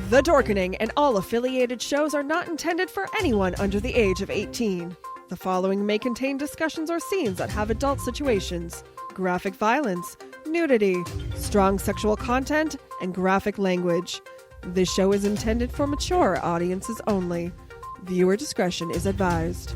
The Dorkening and all affiliated shows are not intended for anyone under the age of 18. The following may contain discussions or scenes that have adult situations, graphic violence, nudity, strong sexual content, and graphic language. This show is intended for mature audiences only. Viewer discretion is advised.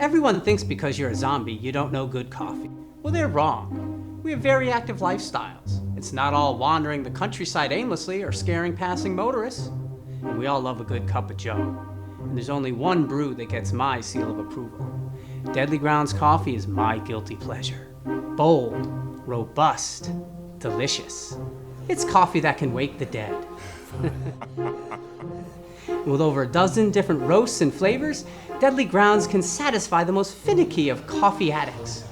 Everyone thinks because you're a zombie, you don't know good coffee. Well, they're wrong. We have very active lifestyles. It's not all wandering the countryside aimlessly or scaring passing motorists. And we all love a good cup of joe. And there's only one brew that gets my seal of approval. Deadly Grounds coffee is my guilty pleasure. Bold, robust, delicious. It's coffee that can wake the dead. With over a dozen different roasts and flavors, Deadly Grounds can satisfy the most finicky of coffee addicts.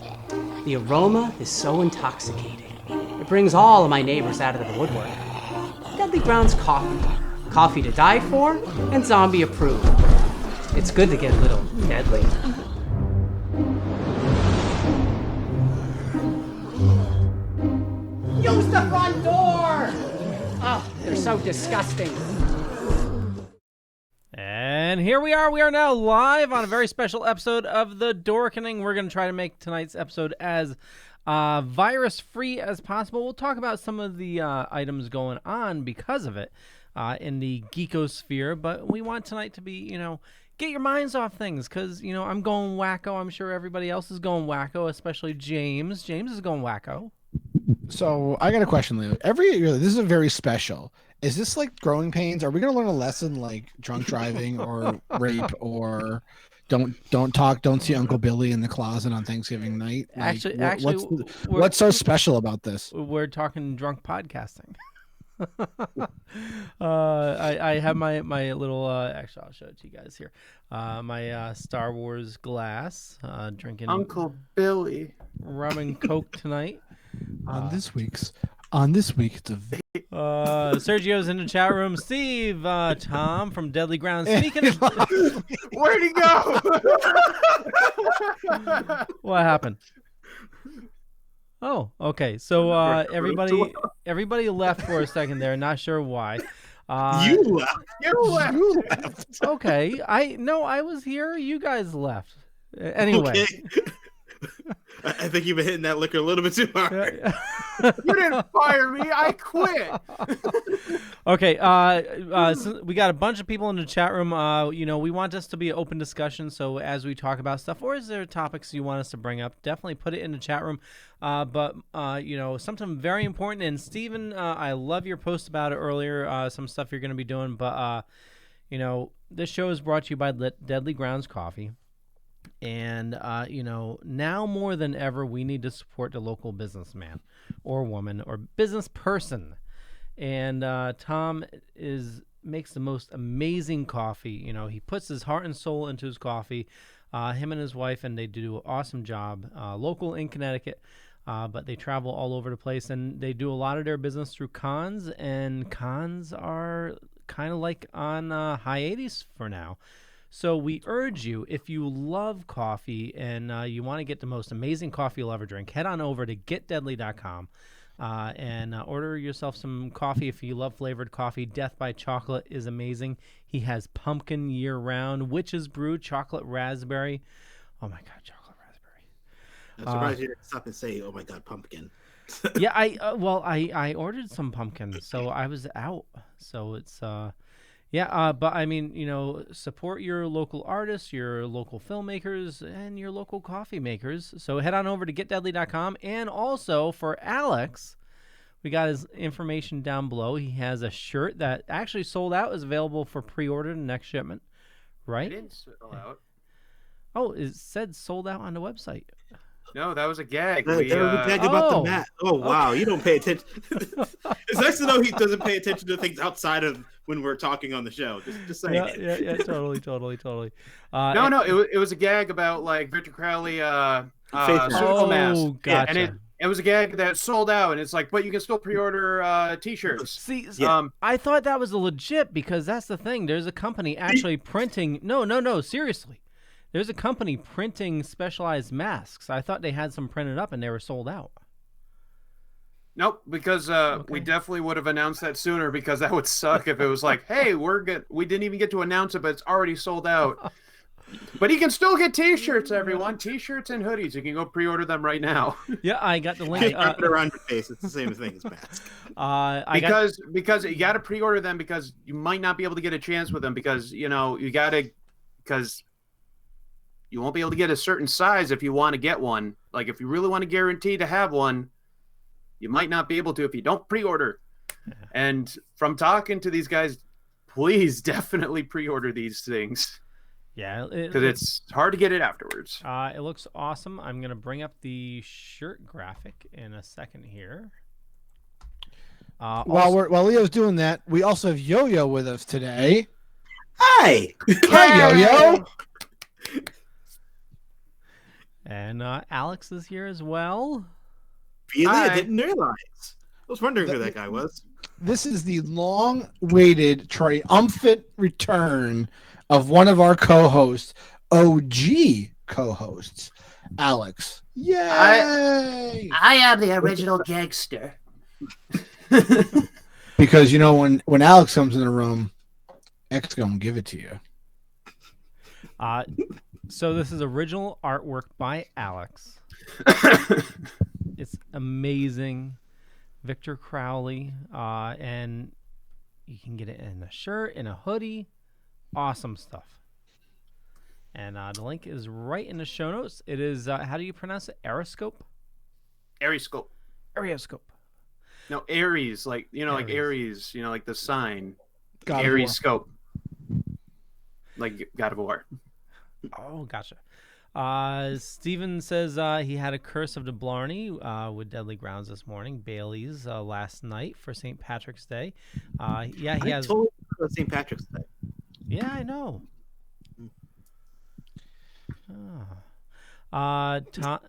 The aroma is so intoxicating. It brings all of my neighbors out of the woodwork. Deadly Grounds coffee. Coffee to die for and zombie approved. It's good to get a little deadly. Use the front door! Oh, they're so disgusting. And here we are. We are now live on a very special episode of The Dorkening. We're going to try to make tonight's episode as virus-free as possible. We'll talk about some of the items going on because of it in the geekosphere. But we want tonight to be, get your minds off things because, I'm going wacko. I'm sure everybody else is going wacko, especially James. James is going wacko. So I got a question, Leo. Every year, this is a very special. Is this like growing pains? Are we going to learn a lesson like drunk driving or rape or don't see Uncle Billy in the closet on Thanksgiving night? Like, what's so special about this? We're talking drunk podcasting. I have my little actually I'll show it to you guys here. My Star Wars glass, drinking Uncle Billy rum and Coke tonight. On this week, it's a Sergio's in the chat room. Steve, Tom from Deadly Grounds. Speaking of, where'd he go? What happened? Oh, okay. So everybody left for a second there. Not sure why. You left. Okay. I was here. You guys left. Anyway. Okay. I think you've been hitting that liquor a little bit too hard. You didn't fire me. I quit. Okay. So we got a bunch of people in the chat room. We want this to be an open discussion. So as we talk about stuff, or is there topics you want us to bring up? Definitely put it in the chat room. But something very important. And Steven, I love your post about it earlier. Some stuff you're going to be doing. But, this show is brought to you by Deadly Grounds Coffee. And, now more than ever, we need to support the local businessman or woman or business person. And Tom makes the most amazing coffee. He puts his heart and soul into his coffee, him and his wife, and they do an awesome job. Local in Connecticut, but they travel all over the place, and they do a lot of their business through cons, and cons are kind of like on hiatus for now. So we urge you, if you love coffee and you want to get the most amazing coffee you'll ever drink, head on over to getdeadly.com and order yourself some coffee if you love flavored coffee. Death by Chocolate is amazing. He has pumpkin year-round, witch's brew, chocolate raspberry. Oh, my God, chocolate raspberry. I'm surprised you didn't stop and say, oh, my God, pumpkin. Yeah, I ordered some pumpkin, so I was out. So it's... but I mean, support your local artists, your local filmmakers, and your local coffee makers. So head on over to getdeadly.com. And also for Alex, we got his information down below. He has a shirt that actually sold out, is available for pre-order the next shipment, right? It didn't sell out. Oh, it said sold out on the website. No, that was a gag. There was a gag about the mat. Oh, wow. You don't pay attention. It's nice to know he doesn't pay attention to things outside of when we're talking on the show. Just saying. Yeah, totally. No, it was a gag about like Victor Crowley surgical mask. Gotcha. And it was a gag that sold out, and it's like, but you can still pre-order T-shirts. See, I thought that was a legit, because that's the thing. There's a company actually printing. No, seriously. There's a company printing specialized masks. I thought they had some printed up and they were sold out. Nope, because we definitely would have announced that sooner, because that would suck if it was like, hey, we didn't even get to announce it, but it's already sold out. But you can still get T-shirts, everyone. T-shirts and hoodies. You can go pre-order them right now. Yeah, I got the link. Wrap it around your face. It's the same thing as mask. Because you got to pre-order them, because you might not be able to get a chance with them, because you won't be able to get a certain size if you want to get one. Like, if you really want to guarantee to have one, you might not be able to if you don't pre-order. And from talking to these guys, please definitely pre-order these things. Yeah. Because it's hard to get it afterwards. It looks awesome. I'm going to bring up the shirt graphic in a second here. While Leo's doing that, we also have Yo-Yo with us today. Hi! Hi, Yo-Yo! And Alex is here as well. Really? I didn't realize. I was wondering who that guy was. This is the long-awaited, triumphant return of one of our co-hosts, OG co-hosts, Alex. Yay! I am the original gangster. Because, when Alex comes in the room, X gonna give it to you. So this is original artwork by Alex. It's amazing. Victor Crowley. And you can get it in a shirt, in a hoodie. Awesome stuff. And the link is right in the show notes. It is, how do you pronounce it? Aeroscope? Aeroscope. No, Aries, like Aries, like the sign. Aries scope. Like God of War. Oh, gotcha. Steven says he had a Curse of the Blarney with Deadly Grounds this morning. Bailey's last night for St. Patrick's Day. He has. Totally about St. Patrick's Day. Yeah, I know.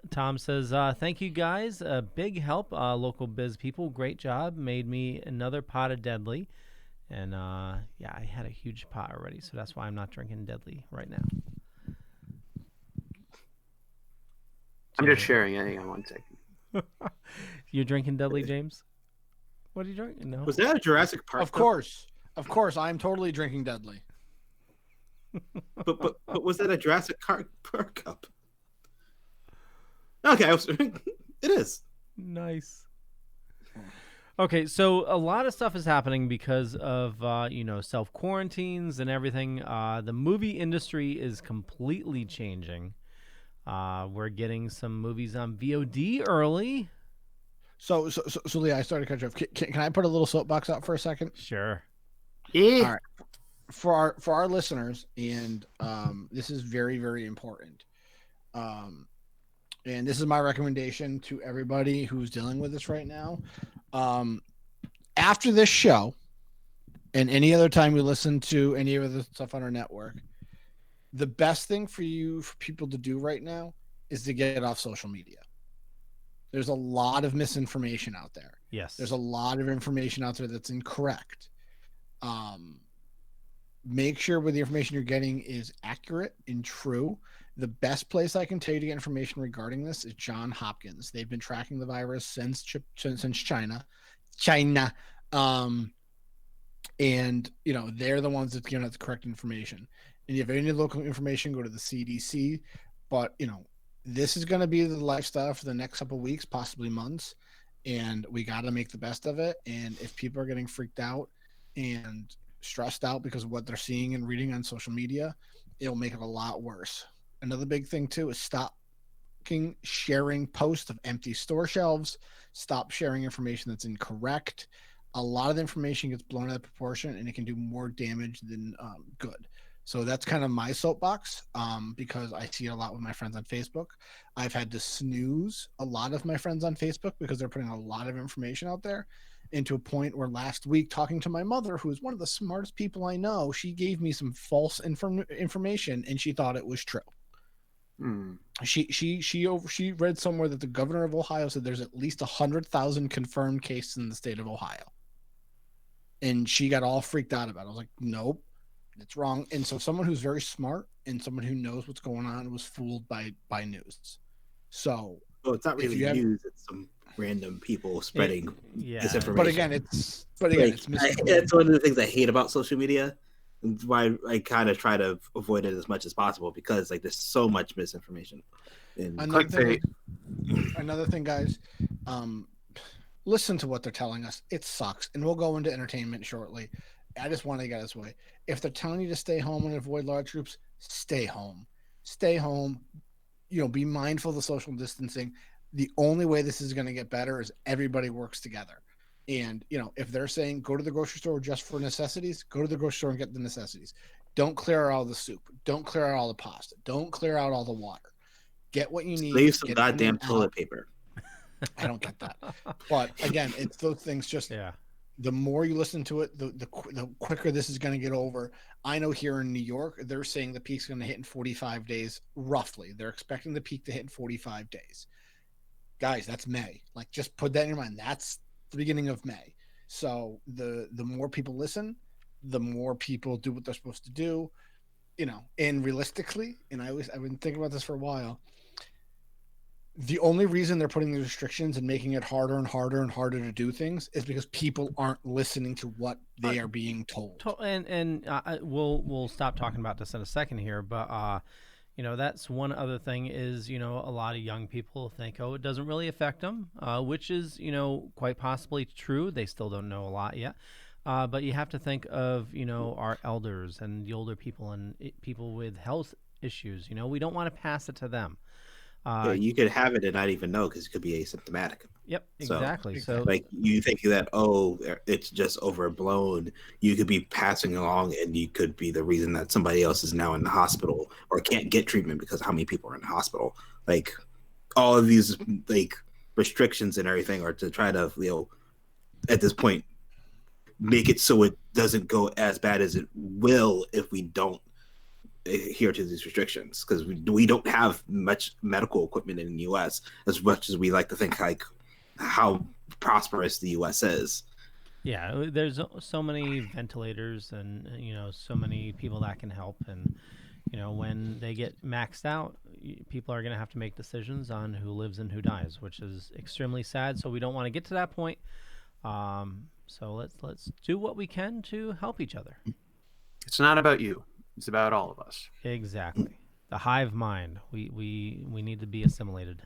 Tom says, thank you guys. Big help, local biz people. Great job. Made me another pot of Deadly. And I had a huge pot already, so that's why I'm not drinking Deadly right now. I'm just sharing. Hang on one second. You're drinking Deadly, James? What are you drinking? No. Was that a Jurassic Park? Of course, I'm totally drinking Deadly. But was that a Jurassic Park cup? Okay, it is. Nice. Okay, so a lot of stuff is happening because of self quarantines and everything. The movie industry is completely changing. We're getting some movies on VOD early. So Leah, I started to cut you off. Can I put a little soapbox out for a second? Sure. Yeah. All right. For our listeners, and this is very, very important. And this is my recommendation to everybody who's dealing with this right now. After this show and any other time you listen to any of the stuff on our network, the best thing for people to do right now is to get off social media. There's a lot of misinformation out there. Yes. There's a lot of information out there that's incorrect. Make sure where the information you're getting is accurate and true. The best place I can tell you to get information regarding this is Johns Hopkins. They've been tracking the virus since China. And they're the ones that's giving us the correct information. And if you have any local information, go to the CDC. But this is going to be the lifestyle for the next couple of weeks, possibly months, and we got to make the best of it. And if people are getting freaked out and stressed out because of what they're seeing and reading on social media, it'll make it a lot worse. Another big thing too is stop sharing posts of empty store shelves. Stop sharing information that's incorrect. A lot of the information gets blown out of proportion, and it can do more damage than good. So that's kind of my soapbox, because I see it a lot with my friends on Facebook. I've had to snooze a lot of my friends on Facebook because they're putting a lot of information out there, into a point where last week, talking to my mother, who is one of the smartest people I know, she gave me some false information and she thought it was true. She read somewhere that the governor of Ohio said there's at least 100,000 confirmed cases in the state of Ohio. And she got all freaked out about it. I was like, nope, it's wrong. And so someone who's very smart and someone who knows what's going on was fooled by news. So it's not really news, it's some random people spreading disinformation. But again, it's it's one of the things I hate about social media. It's why I kind of try to avoid it as much as possible, because there's so much misinformation. Another thing, guys, listen to what they're telling us. It sucks, and we'll go into entertainment shortly. I just want to get this way. If they're telling you to stay home and avoid large groups, stay home. Stay home. Be mindful of the social distancing. The only way this is going to get better is everybody works together. And, if they're saying go to the grocery store just for necessities, go to the grocery store and get the necessities. Don't clear out all the soup. Don't clear out all the pasta. Don't clear out all the water. Get what you need. Leave some goddamn toilet paper. I don't get that. But again, it's those things the more you listen to it, the quicker this is going to get over. I know here in New York, they're saying the peak's going to hit in 45 days, roughly. They're expecting the peak to hit in 45 days. Guys, that's May. Just put that in your mind. That's the beginning of May. So the more people listen, the more people do what they're supposed to do, and realistically, and I've been thinking about this for a while, the only reason they're putting these restrictions and making it harder and harder and harder to do things is because people aren't listening to what they are being told. And we'll stop talking about this in a second here, but that's one other thing is, a lot of young people think, it doesn't really affect them, which is, quite possibly true. They still don't know a lot yet. But you have to think of, our elders and the older people and people with health issues. We don't want to pass it to them. You could have it and not even know, because it could be asymptomatic. Yep, exactly. So you think that, it's just overblown. You could be passing along, and you could be the reason that somebody else is now in the hospital or can't get treatment because how many people are in the hospital. All of these restrictions and everything are to try to, at this point, make it so it doesn't go as bad as it will if we don't adhere to these restrictions, because we don't have much medical equipment in the U.S. as much as we like to think how prosperous the U.S. is. Yeah, there's so many ventilators and so many people that can help, and when they get maxed out, people are going to have to make decisions on who lives and who dies, which is extremely sad. So we don't want to get to that point. So let's do what we can to help each other. It's not about you. It's about all of us. Exactly. The hive mind. We need to be assimilated.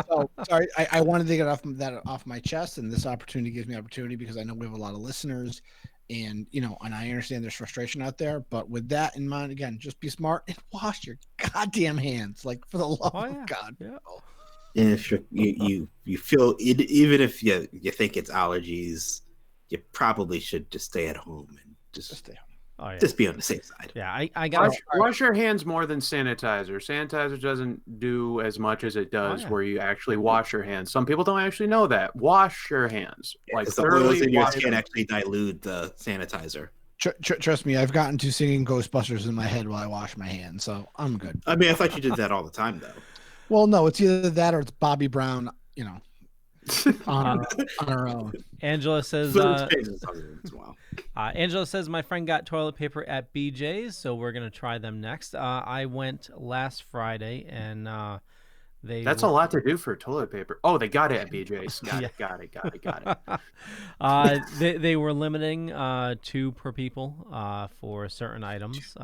So sorry, I wanted to get off my chest, and this opportunity gives me opportunity because I know we have a lot of listeners, and and I understand there's frustration out there. But with that in mind, again, just be smart and wash your goddamn hands, for the love of God. Yeah. And if you feel it, even if you think it's allergies, you probably should just stay at home and just stay home. Oh yeah. Just be on the safe side. Yeah, I got Wash your hands more than sanitizer. Sanitizer doesn't do as much as it does where you actually wash your hands. Some people don't actually know that. Wash your hands. Like the oils in your wash skin them. actually dilute the sanitizer. Trust me, I've gotten to singing Ghostbusters in my head while I wash my hands, so I'm good. I mean, I thought you did that all the time, though. Well, no, it's either that or it's Bobby Brown, on her own. Angela says. Wow. Angela says my friend got toilet paper at BJ's, so we're gonna try them next. I went last Friday, and That's a lot to do for toilet paper. Oh, they got it at BJ's. Got it. They were limiting 2 per people for certain items.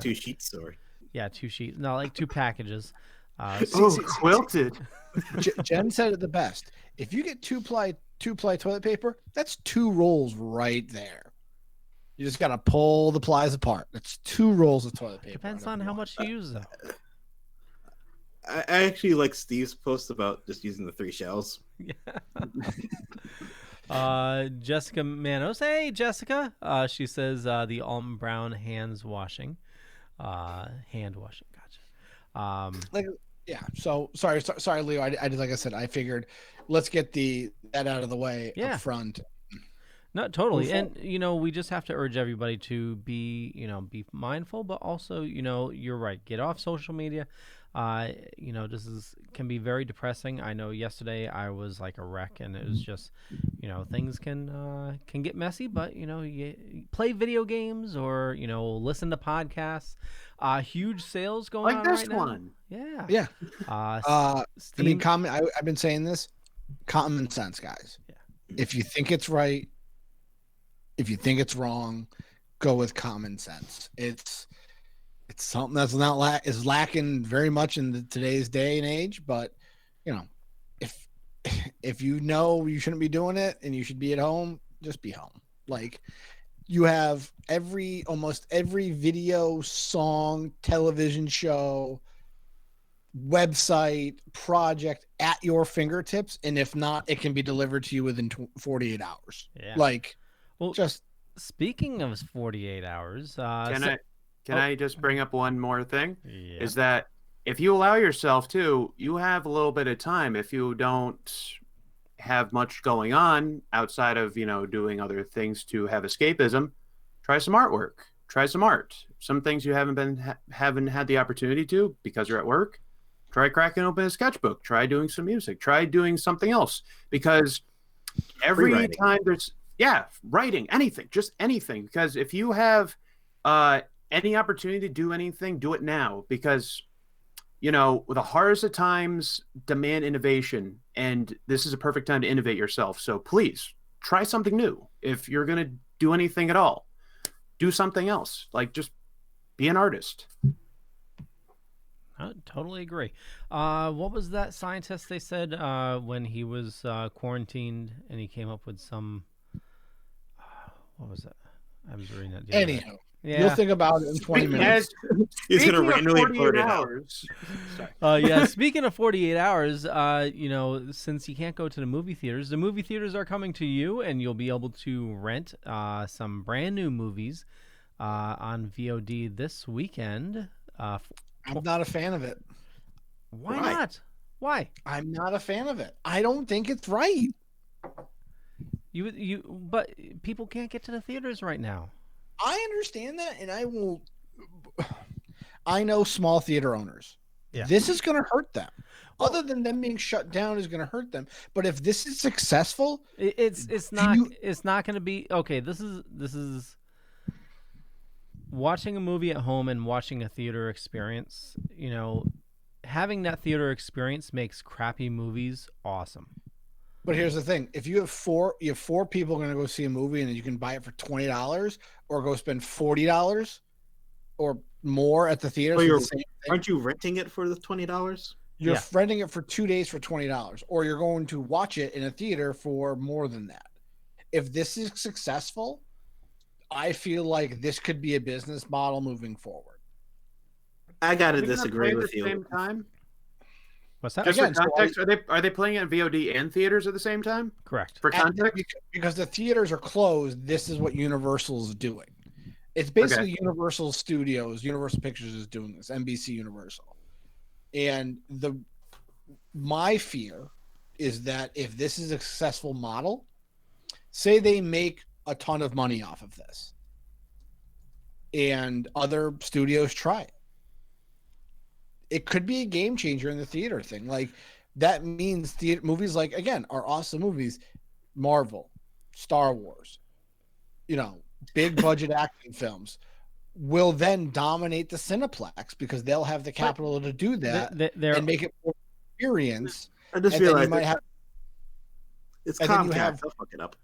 2 sheets, or 2 sheets. No, like 2 packages. Quilted. Jen said it the best. If you get two-ply toilet paper, that's 2 rolls right there. You just gotta pull the plies apart. That's 2 rolls of toilet paper. Depends on how much you use, though. I actually like Steve's post about just using the 3 shells. Jessica Manos. Hey, Jessica. She says the Alton Brown hand washing. Gotcha. So sorry, Leo. I did, like I said, I figured let's get that out of the way up front. No, totally. And, we just have to urge everybody to be mindful, but also, you're right. Get off social media. This can be very depressing. I know yesterday I was like a wreck, and it was just, things can get messy, but, you play video games or, listen to podcasts. Huge sales going on right now. Like this one. Yeah. Steam... I've been saying this. Common sense, guys. Yeah. If you think it's right, if you think it's wrong, go with common sense. It's something that's is lacking very much in today's day and age. But if you know you shouldn't be doing it and you should be at home, just be home. Like, you have almost every video, song, television show, website, project at your fingertips, and if not, it can be delivered to you within 48 hours. Speaking of 48 hours, can I just bring up one more thing? Yeah. Is that if you allow yourself to, you have a little bit of time. If you don't have much going on outside of, doing other things to have escapism, try some artwork, try some art. Some things you haven't had the opportunity to because you're at work. Try cracking open a sketchbook, try doing some music, try doing something else, because every time writing, anything, just anything. Because if you have any opportunity to do anything, do it now, because the hardest of times demand innovation, and this is a perfect time to innovate yourself. So please try something new. If you're going to do anything at all, do something else. Like, just be an artist. I totally agree. What was that scientist they said when he was quarantined and he came up with some? What was that? I was reading that. Anyhow, you'll think about it in 20 minutes. He's going to randomly blurt it out. Speaking of 48 hours, since you can't go to the movie theaters are coming to you, and you'll be able to rent some brand new movies on VOD this weekend. I'm not a fan of it. Why not? Why? I'm not a fan of it. I don't think it's right. But people can't get to the theaters right now. I understand that, and I know small theater owners. Yeah. This is going to hurt them. Other than them being shut down is going to hurt them. But if this is successful, it's not going to be okay. This is watching a movie at home and watching a theater experience. Having that theater experience makes crappy movies awesome. But here's the thing: if you have four people going to go see a movie, and you can buy it for $20, or go spend $40 or more at the theater. Aren't you renting it for the $20? You're renting it for 2 days for $20, or you're going to watch it in a theater for more than that. If this is successful, I feel like this could be a business model moving forward. I gotta disagree with you. Same time? What's that? Just for context, are they playing it in VOD and theaters at the same time? Correct. For context, because the theaters are closed, this is what Universal's doing. It's basically Universal Studios. Universal Pictures is doing this. NBC Universal. And my fear is that if this is a successful model, say they make a ton of money off of this, and other studios try it, it could be a game changer in the theater thing. Like that means theater movies, like again, are awesome movies. Marvel, Star Wars, big budget action films will then dominate the Cineplex because they'll have the capital to do that and make it more experience. I just and feel then like it's Comcast. They'll fuck it up.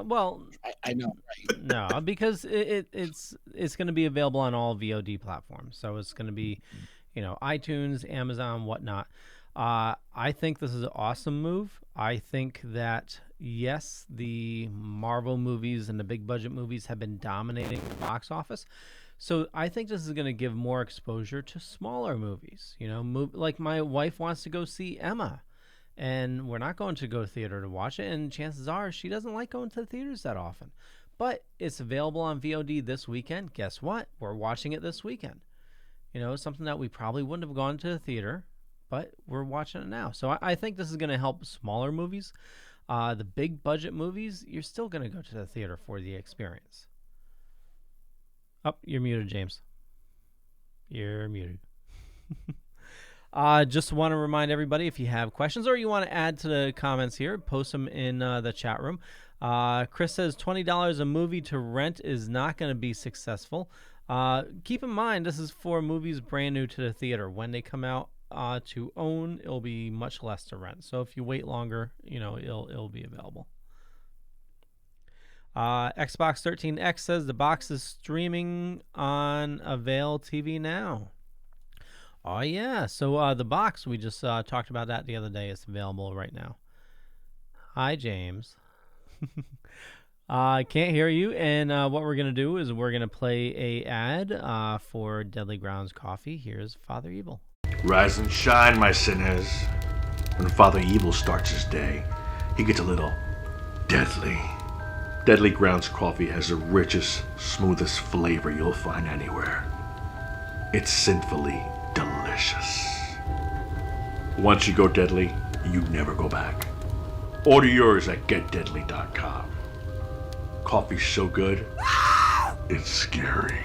Well, I know, right? No, because it's going to be available on all VOD platforms. So it's going to be, iTunes, Amazon, whatnot. I think this is an awesome move. I think that, yes, the Marvel movies and the big budget movies have been dominating the box office. So I think this is going to give more exposure to smaller movies. Like my wife wants to go see Emma, and we're not going to go to theater to watch it. And chances are she doesn't like going to the theaters that often. But it's available on VOD this weekend. Guess what? We're watching it this weekend. Something that we probably wouldn't have gone to the theater, but we're watching it now. So I think this is going to help smaller movies. The big budget movies, you're still going to go to the theater for the experience. Oh, you're muted, James. You're muted. Just want to remind everybody, if you have questions or you want to add to the comments here, post them in the chat room. Chris says $20 a movie to rent is not going to be successful. Keep in mind, this is for movies brand new to the theater. When they come out to own, it'll be much less to rent. So if you wait longer, it'll be available. Xbox 13X says the box is streaming on Avail TV now. Oh yeah, so the box, we just talked about that the other day. It's available right now. Hi, James. I can't hear you, and what we're gonna do is we're gonna play a ad for Deadly Grounds Coffee. Here's Father Evil. Rise and shine, my sinners. When Father Evil starts his day, he gets a little deadly. Deadly Grounds Coffee has the richest, smoothest flavor you'll find anywhere. It's sinfully delicious. Once you go deadly, you never go back. Order yours at getdeadly.com. Coffee's so good, it's scary.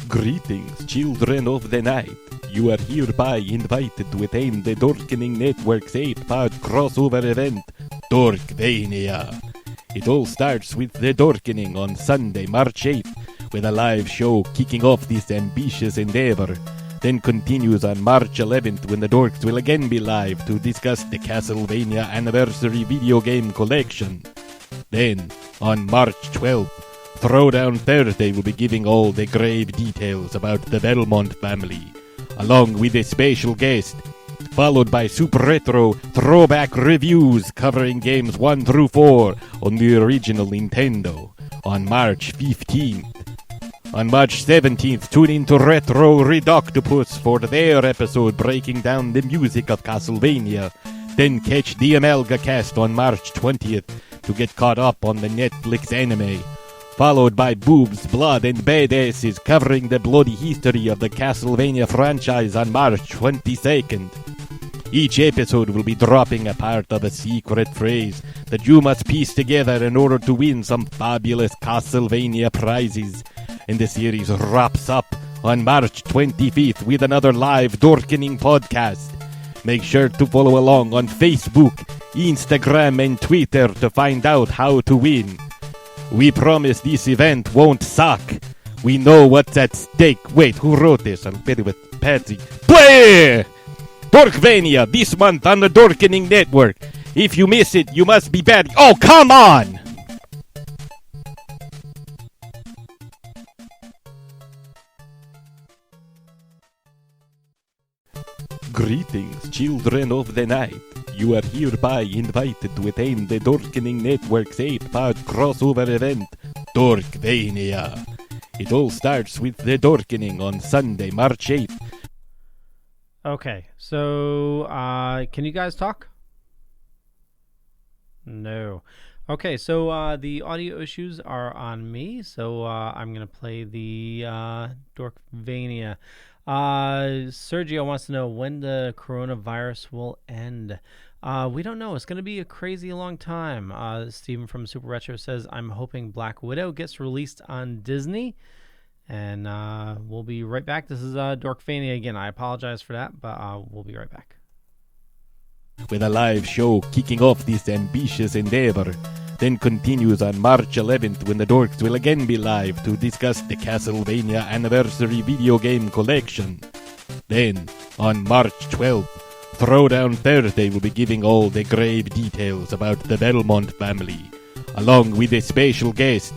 Greetings, children of the night. You are hereby invited to attend the Dorkening Network's 8-part crossover event, Dorkvania. It all starts with the Dorkening on Sunday, March 8th, with a live show kicking off this ambitious endeavor. Then continues on March 11th when the Dorks will again be live to discuss the Castlevania Anniversary Video Game Collection. Then, on March 12th, Throwdown Thursday will be giving all the grave details about the Belmont family, along with a special guest, followed by Super Retro Throwback Reviews covering games 1 through 4 on the original Nintendo on March 15th. On March 17th, tune in to Retro Redoctopus for their episode breaking down the music of Castlevania. Then catch the Amalga Cast on March 20th to get caught up on the Netflix anime, followed by Boobs, Blood, and Badasses covering the bloody history of the Castlevania franchise on March 22nd. Each episode will be dropping a part of a secret phrase that you must piece together in order to win some fabulous Castlevania prizes. And the series wraps up on March 25th with another live Dorkening podcast. Make sure to follow along on Facebook, Instagram, and Twitter to find out how to win. We promise this event won't suck. We know what's at stake. Wait, who wrote this? I'm better with Patsy. Play! Dorkvania, this month on the Dorkening Network. If you miss it, you must be bad. Oh, come on! Greetings, children of the night. You are hereby invited to attend the Dorkening Network's 8-part crossover event, Dorkvania. It all starts with the Dorkening on Sunday, March 8th. Okay, so can you guys talk? No. Okay, so the audio issues are on me, so I'm going to play the Dorkvania. Sergio wants to know when the coronavirus will end. We don't know. It's going to be a crazy long time. Steven from Super Retro says, I'm hoping Black Widow gets released on Disney. And we'll be right back. This is Dorkvania again. I apologize for that, but we'll be right back. With a live show kicking off this ambitious endeavor, then continues on March 11th when the Dorks will again be live to discuss the Castlevania Anniversary Video Game Collection. Then, on March 12th, Throwdown Thursday will be giving all the grave details about the Belmont family, along with a special guest,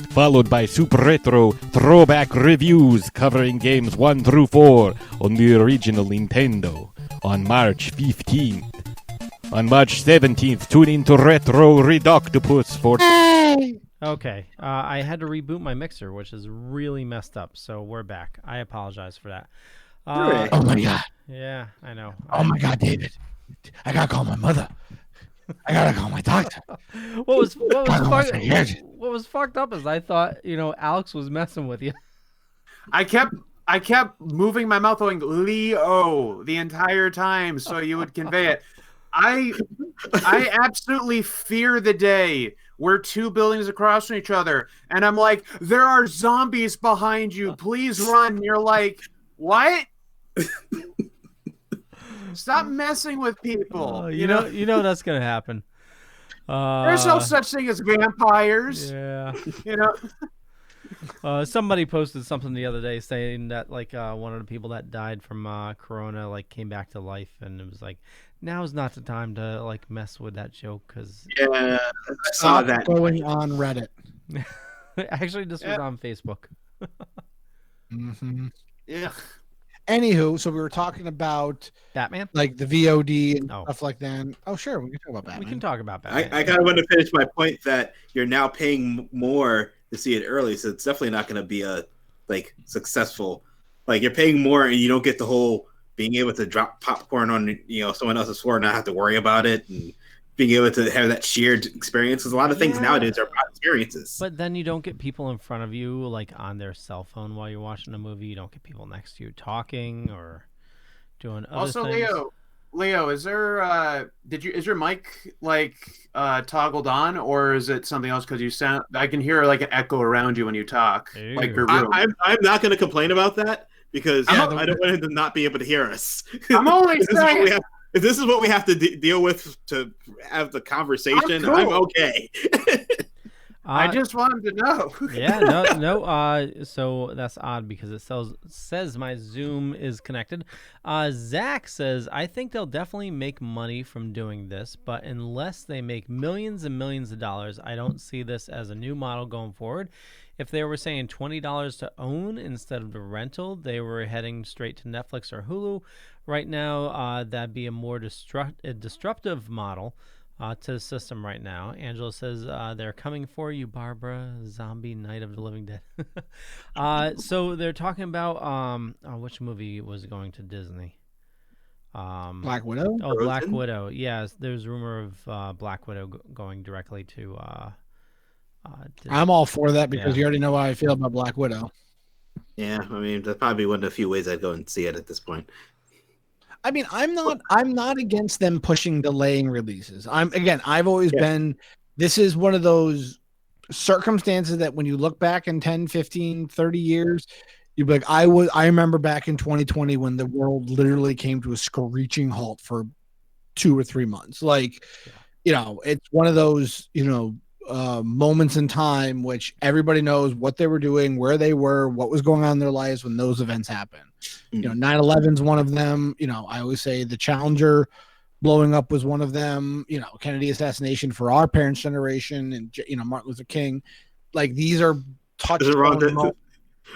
followed by Super Retro Throwback Reviews covering games 1 through 4 on the original Nintendo on March 15th. On March 17th, tune in to Retro Redoctopus for... Okay, I had to reboot my mixer, which is really messed up, so we're back. I apologize for that. Oh my god. Yeah, I know. Oh my god, David. I gotta call my mother. I gotta call my doctor. What was fucked up is I thought, Alex was messing with you. I kept moving my mouth going Leo the entire time so you would convey it. I absolutely fear the day we're 2 buildings across from each other and I'm like, there are zombies behind you, please run. And you're like, what? Stop messing with people. You know that's gonna happen. There's no such thing as vampires. Yeah. You know. Somebody posted something the other day saying that one of the people that died from corona came back to life, and it was like, now's not the time to mess with that joke because I saw that going on Reddit. Actually, this was on Facebook. Mm-hmm. Yeah. Anywho, so we were talking about Batman, like the VOD and stuff like that. Oh, sure, we can talk about Batman. We can talk about Batman. I kind of want to finish my point that you're now paying more to see it early, so it's definitely not going to be a successful. You're paying more and you don't get the whole being able to drop popcorn on someone else's floor and not have to worry about it, and being able to have that shared experience. Because a lot of things nowadays are about experiences. But then you don't get people in front of you on their cell phone while you're watching a movie. You don't get people next to you talking or doing other things. Leo, is there is your mic toggled on, or is it something else? Because you sound, I can hear an echo around you when you talk. Ew. Your room. I'm not going to complain about that because I don't want him to not be able to hear us. I'm only saying. If this is what we have to deal with to have the conversation, cool. I'm okay. I just wanted to know. No. So that's odd because it says my Zoom is connected. Zach says, I think they'll definitely make money from doing this, but unless they make millions and millions of dollars, I don't see this as a new model going forward. If they were saying $20 to own instead of the rental, they were heading straight to Netflix or Hulu. Right now, that'd be a more disruptive model to the system right now. Angela says, they're coming for you, Barbara, Zombie Night of the Living Dead. So they're talking about which movie was going to Disney? Black Widow? Oh, Black Widow. Yes, there's rumor of Black Widow going directly to Disney. I'm all for that because you already know how I feel about Black Widow. Yeah, I mean, that's probably one of the few ways I'd go and see it at this point. I mean, I'm not against them delaying releases. I've always been, this is one of those circumstances that when you look back in 10, 15, 30 years, you'd be like, I remember back in 2020 when the world literally came to a screeching halt for 2 or 3 months. It's one of those, moments in time which everybody knows what they were doing, where they were, what was going on in their lives when those events happened. 9/11 is one of them. I always say the Challenger blowing up was one of them. Kennedy assassination for our parents' generation, and Martin Luther King. These are touchstone.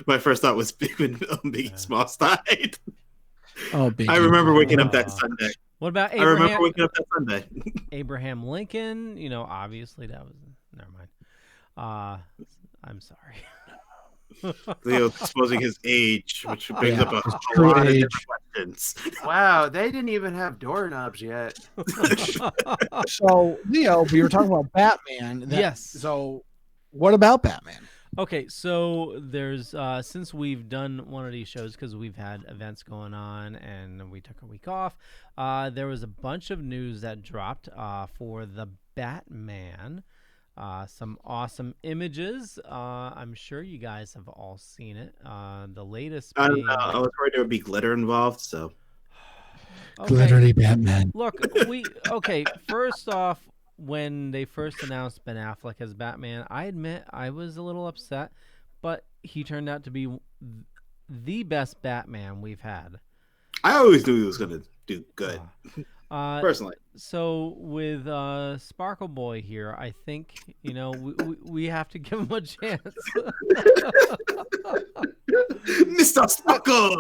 My first thought was Biggie Smalls died. Oh, Biggie. I remember waking up that Sunday. What about Abraham? I remember waking up that Sunday. Abraham Lincoln. Obviously that was. Never mind. I'm sorry. Leo exposing his age, which brings up a true lot of age. different questions. questions. Wow, they didn't even have doorknobs yet. So, Leo, we were talking about Batman. Yes. So, what about Batman? Okay, so there's since we've done one of these shows because we've had events going on and we took a week off, there was a bunch of news that dropped for the Batman. Some awesome images. I'm sure you guys have all seen it. The latest I being... I was worried there would be glitter involved, so. Okay. Glittery Batman. Look, first off, when they first announced Ben Affleck as Batman, I admit I was a little upset, but he turned out to be the best Batman we've had. I always knew he was going to do good, personally. So with Sparkle Boy here, I think, we have to give him a chance. Mr. Sparkle!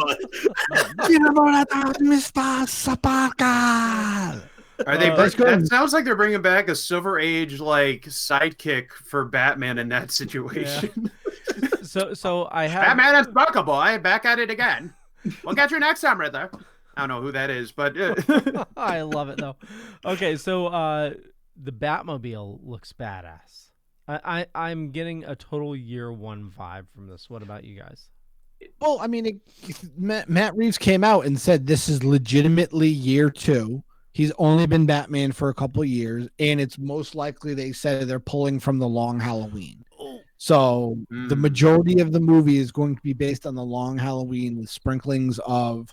Mr. Sparkle! Are they? That's good. That sounds like they're bringing back a Silver Age sidekick for Batman in that situation. Yeah. So I have Batman and Sparkle Boy back at it again. We'll get you next time, Riddler. I don't know who that is, but I love it though. Okay, so the Batmobile looks badass. I'm getting a total year one vibe from this. What about you guys? Well, I mean, Matt Reeves came out and said this is legitimately year 2. He's only been Batman for a couple of years, and it's most likely they said they're pulling from the Long Halloween. So the majority of the movie is going to be based on the Long Halloween with sprinklings of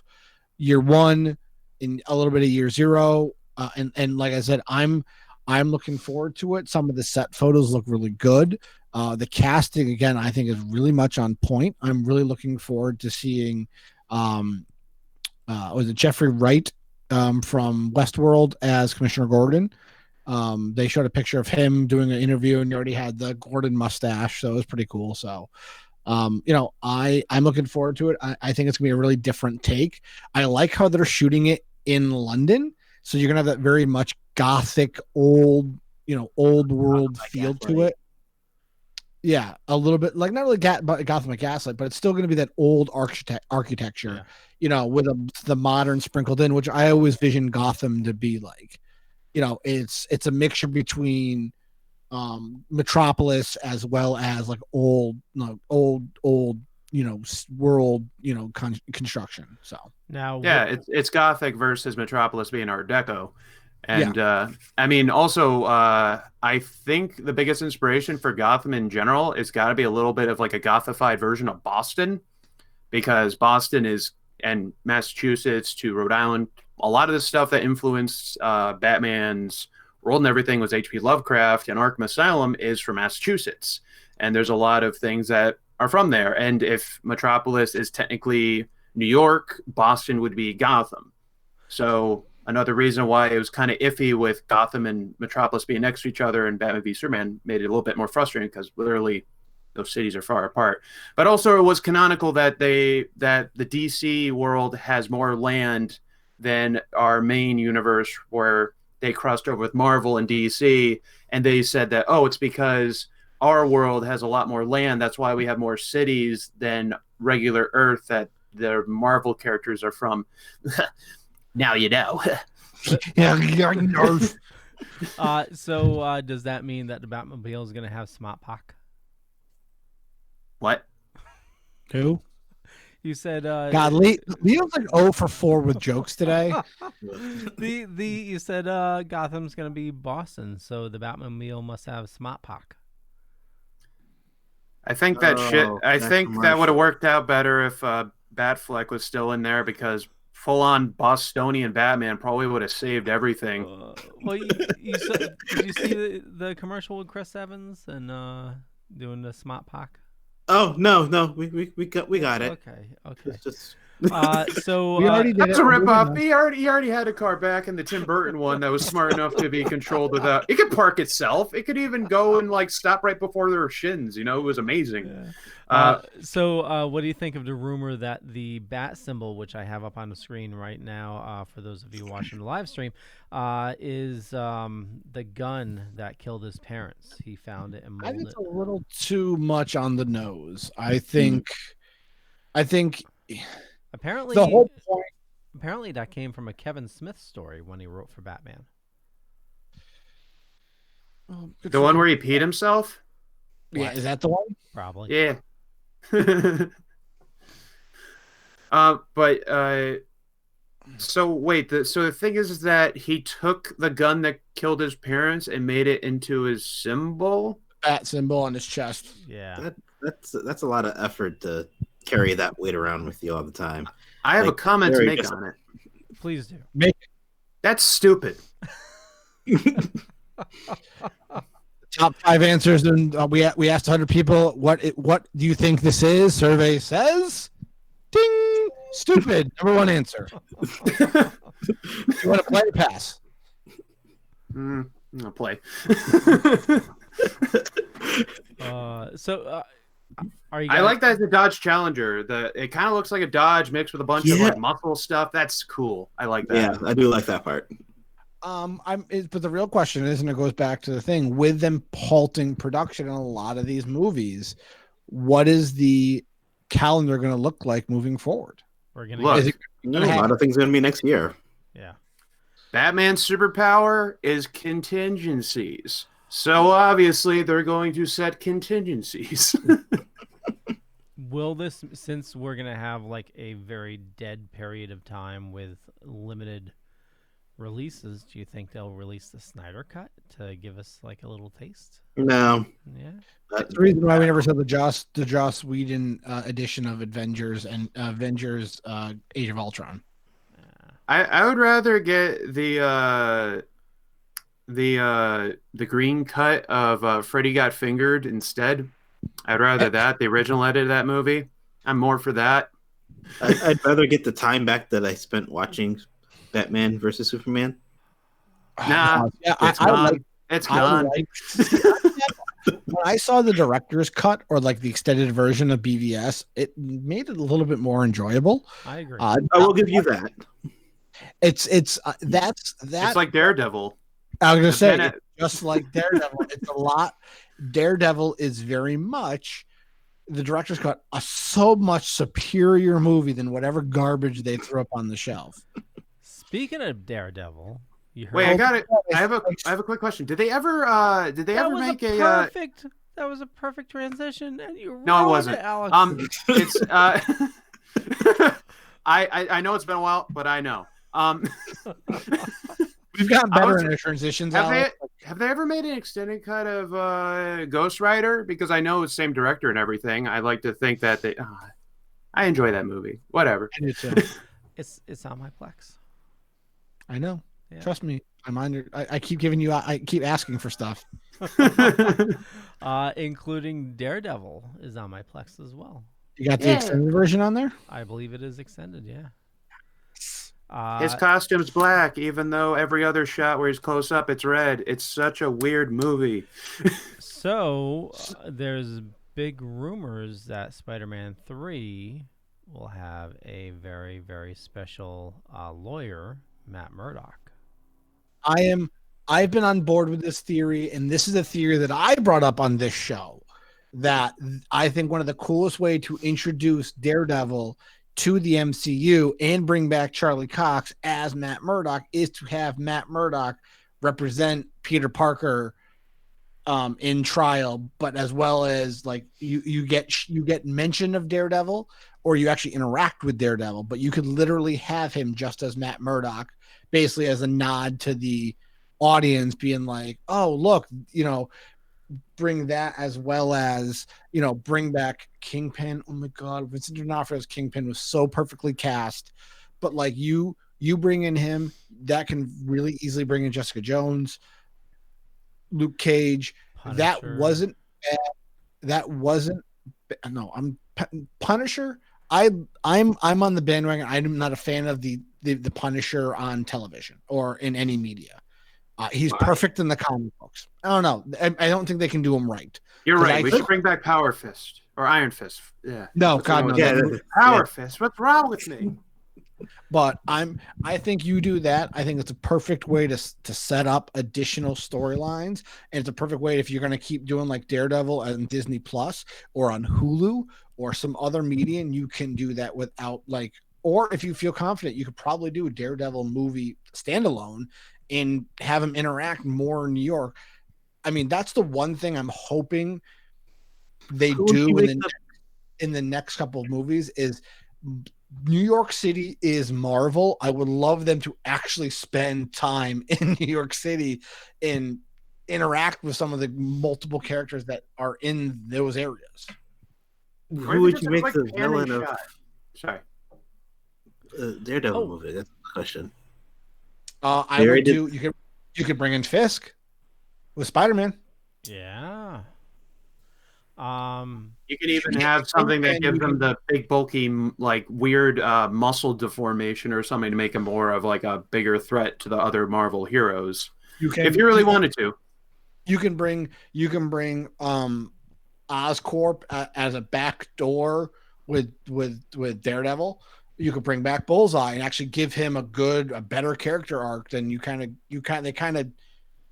year 1 and a little bit of year 0. And like I said, I'm looking forward to it. Some of the set photos look really good. The casting, again, I think is really much on point. I'm really looking forward to seeing was it Jeffrey Wright from Westworld as Commissioner Gordon. They showed a picture of him doing an interview, and he already had the Gordon mustache, so it was pretty cool. So, I'm looking forward to it. I think it's gonna be a really different take. I like how they're shooting it in London, so you're gonna have that very much gothic, old world feel to it. Yeah, a little bit like not really Gotham by Gaslight, but it's still going to be that old architecture, with the modern sprinkled in, which I always vision Gotham to be like. It's a mixture between Metropolis as well as like old world construction. So now, it's Gothic versus Metropolis being Art Deco. And I mean, also, I think the biggest inspiration for Gotham in general is got to be a little bit of like a Gothified version of Boston, because Boston is, and Massachusetts to Rhode Island, a lot of the stuff that influenced Batman's world and everything was H.P. Lovecraft, and Arkham Asylum is from Massachusetts. And there's a lot of things that are from there. And if Metropolis is technically New York, Boston would be Gotham. So another reason why it was kind of iffy with Gotham and Metropolis being next to each other and Batman v Superman made it a little bit more frustrating, because literally those cities are far apart. But also it was canonical that the DC world has more land than our main universe, where they crossed over with Marvel and DC, and they said that, it's because our world has a lot more land. That's why we have more cities than regular Earth that the Marvel characters are from. Now you know. So does that mean that the Batmobile is going to have Smart Pack? What? Who? You said God, Leo's like 0 for 4 with jokes today. You said Gotham's going to be Boston, so the Batmobile must have Smart Pack. I think that that would have worked out better if Batfleck was still in there, because full-on Bostonian Batman probably would have saved everything. Well, did you see the commercial with Chris Evans and doing the Smart Pack? Oh no, we got it. Okay. Just... So we already did that's a ripoff. He already had a car back in the Tim Burton one that was smart enough to be controlled without. It could park itself. It could even go and stop right before their shins. It was amazing. Yeah. So what do you think of the rumor that the bat symbol, which I have up on the screen right now, for those of you watching the live stream, is the gun that killed his parents? He found it and molded it. I think it's a little too much on the nose. I think apparently the whole point. apparently that came from a Kevin Smith story when he wrote for Batman. The one where he peed himself? Yeah, What? is that the one? Probably. Yeah. So wait, so the thing is that he took the gun that killed his parents and made it into his symbol? Bat symbol on his chest. Yeah. That's a lot of effort to carry that weight around with you all the time. I have a comment to very make dis- on it. Please do. Make That's stupid. top 5 answers, and we asked 100 people what do you think this is? Survey says, ding, stupid. Number 1 answer. You want to play or pass? I'll play. Are you? I like that the Dodge Challenger. It kind of looks like a Dodge mixed with a bunch of like muscle stuff. That's cool. I like that. Yeah, I do like that part. But the real question is, and it goes back to the thing with them halting production in a lot of these movies, what is the calendar going to look like moving forward? We're gonna Look, A lot of things are going to be next year. Yeah. Batman's superpower is contingencies. So obviously they're going to set contingencies. Will this, since we're gonna have like a very dead period of time with limited releases, do you think they'll release the Snyder Cut to give us like a little taste? No. Yeah. That's the reason why we never saw the Joss Whedon edition of Avengers and Avengers Age of Ultron. I would rather get the green cut of Freddy Got Fingered instead. I'd rather that, the original edit of that movie. I'm more for that. I'd rather get the time back that I spent watching Batman versus Superman. Nah, Yeah, it's gone. It's gone. When I saw the director's cut or like the extended version of BVS, it made it a little bit more enjoyable. I agree. I will give you that. It's like Daredevil. I was gonna say it's just like Daredevil. It's a lot. Daredevil is very much the director's cut, a so much superior movie than whatever garbage they threw up on the shelf. Speaking of Daredevil, you heard. Wait, I got it. I have a quick question. Did they ever make a perfect? That was a perfect transition, and you No, it ruined wasn't. Alex. It's I know it's been a while, but I know. We've gotten better in our transitions. Have they ever made an extended cut of Ghost Rider? Because I know it's the same director and everything. I like to think that I enjoy that movie. Whatever. I do too. It's on my Plex. I know. Yeah. Trust me. I'm on your. I keep giving you. I keep asking for stuff. Including Daredevil is on my Plex as well. You got the extended version on there? I believe it is extended. Yeah. His costume's black, even though every other shot where he's close up, it's red. It's such a weird movie. So there's big rumors that Spider-Man 3 will have a very, very special lawyer, Matt Murdock. I've been on board with this theory, and this is a theory that I brought up on this show, that I think one of the coolest way to introduce Daredevil to the MCU and bring back Charlie Cox as Matt Murdock is to have Matt Murdock represent Peter Parker in trial, but as well as like you get mention of Daredevil, or you actually interact with Daredevil, but you could literally have him just as Matt Murdock, basically as a nod to the audience, being like, oh, look, bring that, as well as bring back Kingpin. Oh my God, Vincent D'Onofrio's Kingpin was so perfectly cast, but like you bring in him, that can really easily bring in Jessica Jones, Luke Cage. Punisher. That wasn't Punisher. I'm on the bandwagon. I'm not a fan of the Punisher on television or in any media. He's perfect in the comic books. I don't know. I don't think they can do him right. You're right. We should bring back Power Fist or Iron Fist. Yeah. No, God, no. Yeah, Power Fist. What's wrong with me? But I think you do that. I think it's a perfect way to set up additional storylines, and it's a perfect way if you're going to keep doing like Daredevil on Disney Plus or on Hulu or some other media, and you can do that without like or if you feel confident, you could probably do a Daredevil movie standalone and have him interact more in New York. I mean, that's the one thing I'm hoping they Who would do you in make the next couple of movies is New York City is Marvel. I would love them to actually spend time in New York City and interact with some of the multiple characters that are in those areas. Who would you make the villain of Sorry. Daredevil movie? That's the question. I would do. You could bring in Fisk with Spider-Man. Yeah. You could even have something that gives him the big, bulky, like weird muscle deformation or something to make him more of like a bigger threat to the other Marvel heroes. If you really wanted to, you can bring Oscorp as a back door with Daredevil. You could bring back Bullseye and actually give him a better character arc than they kind of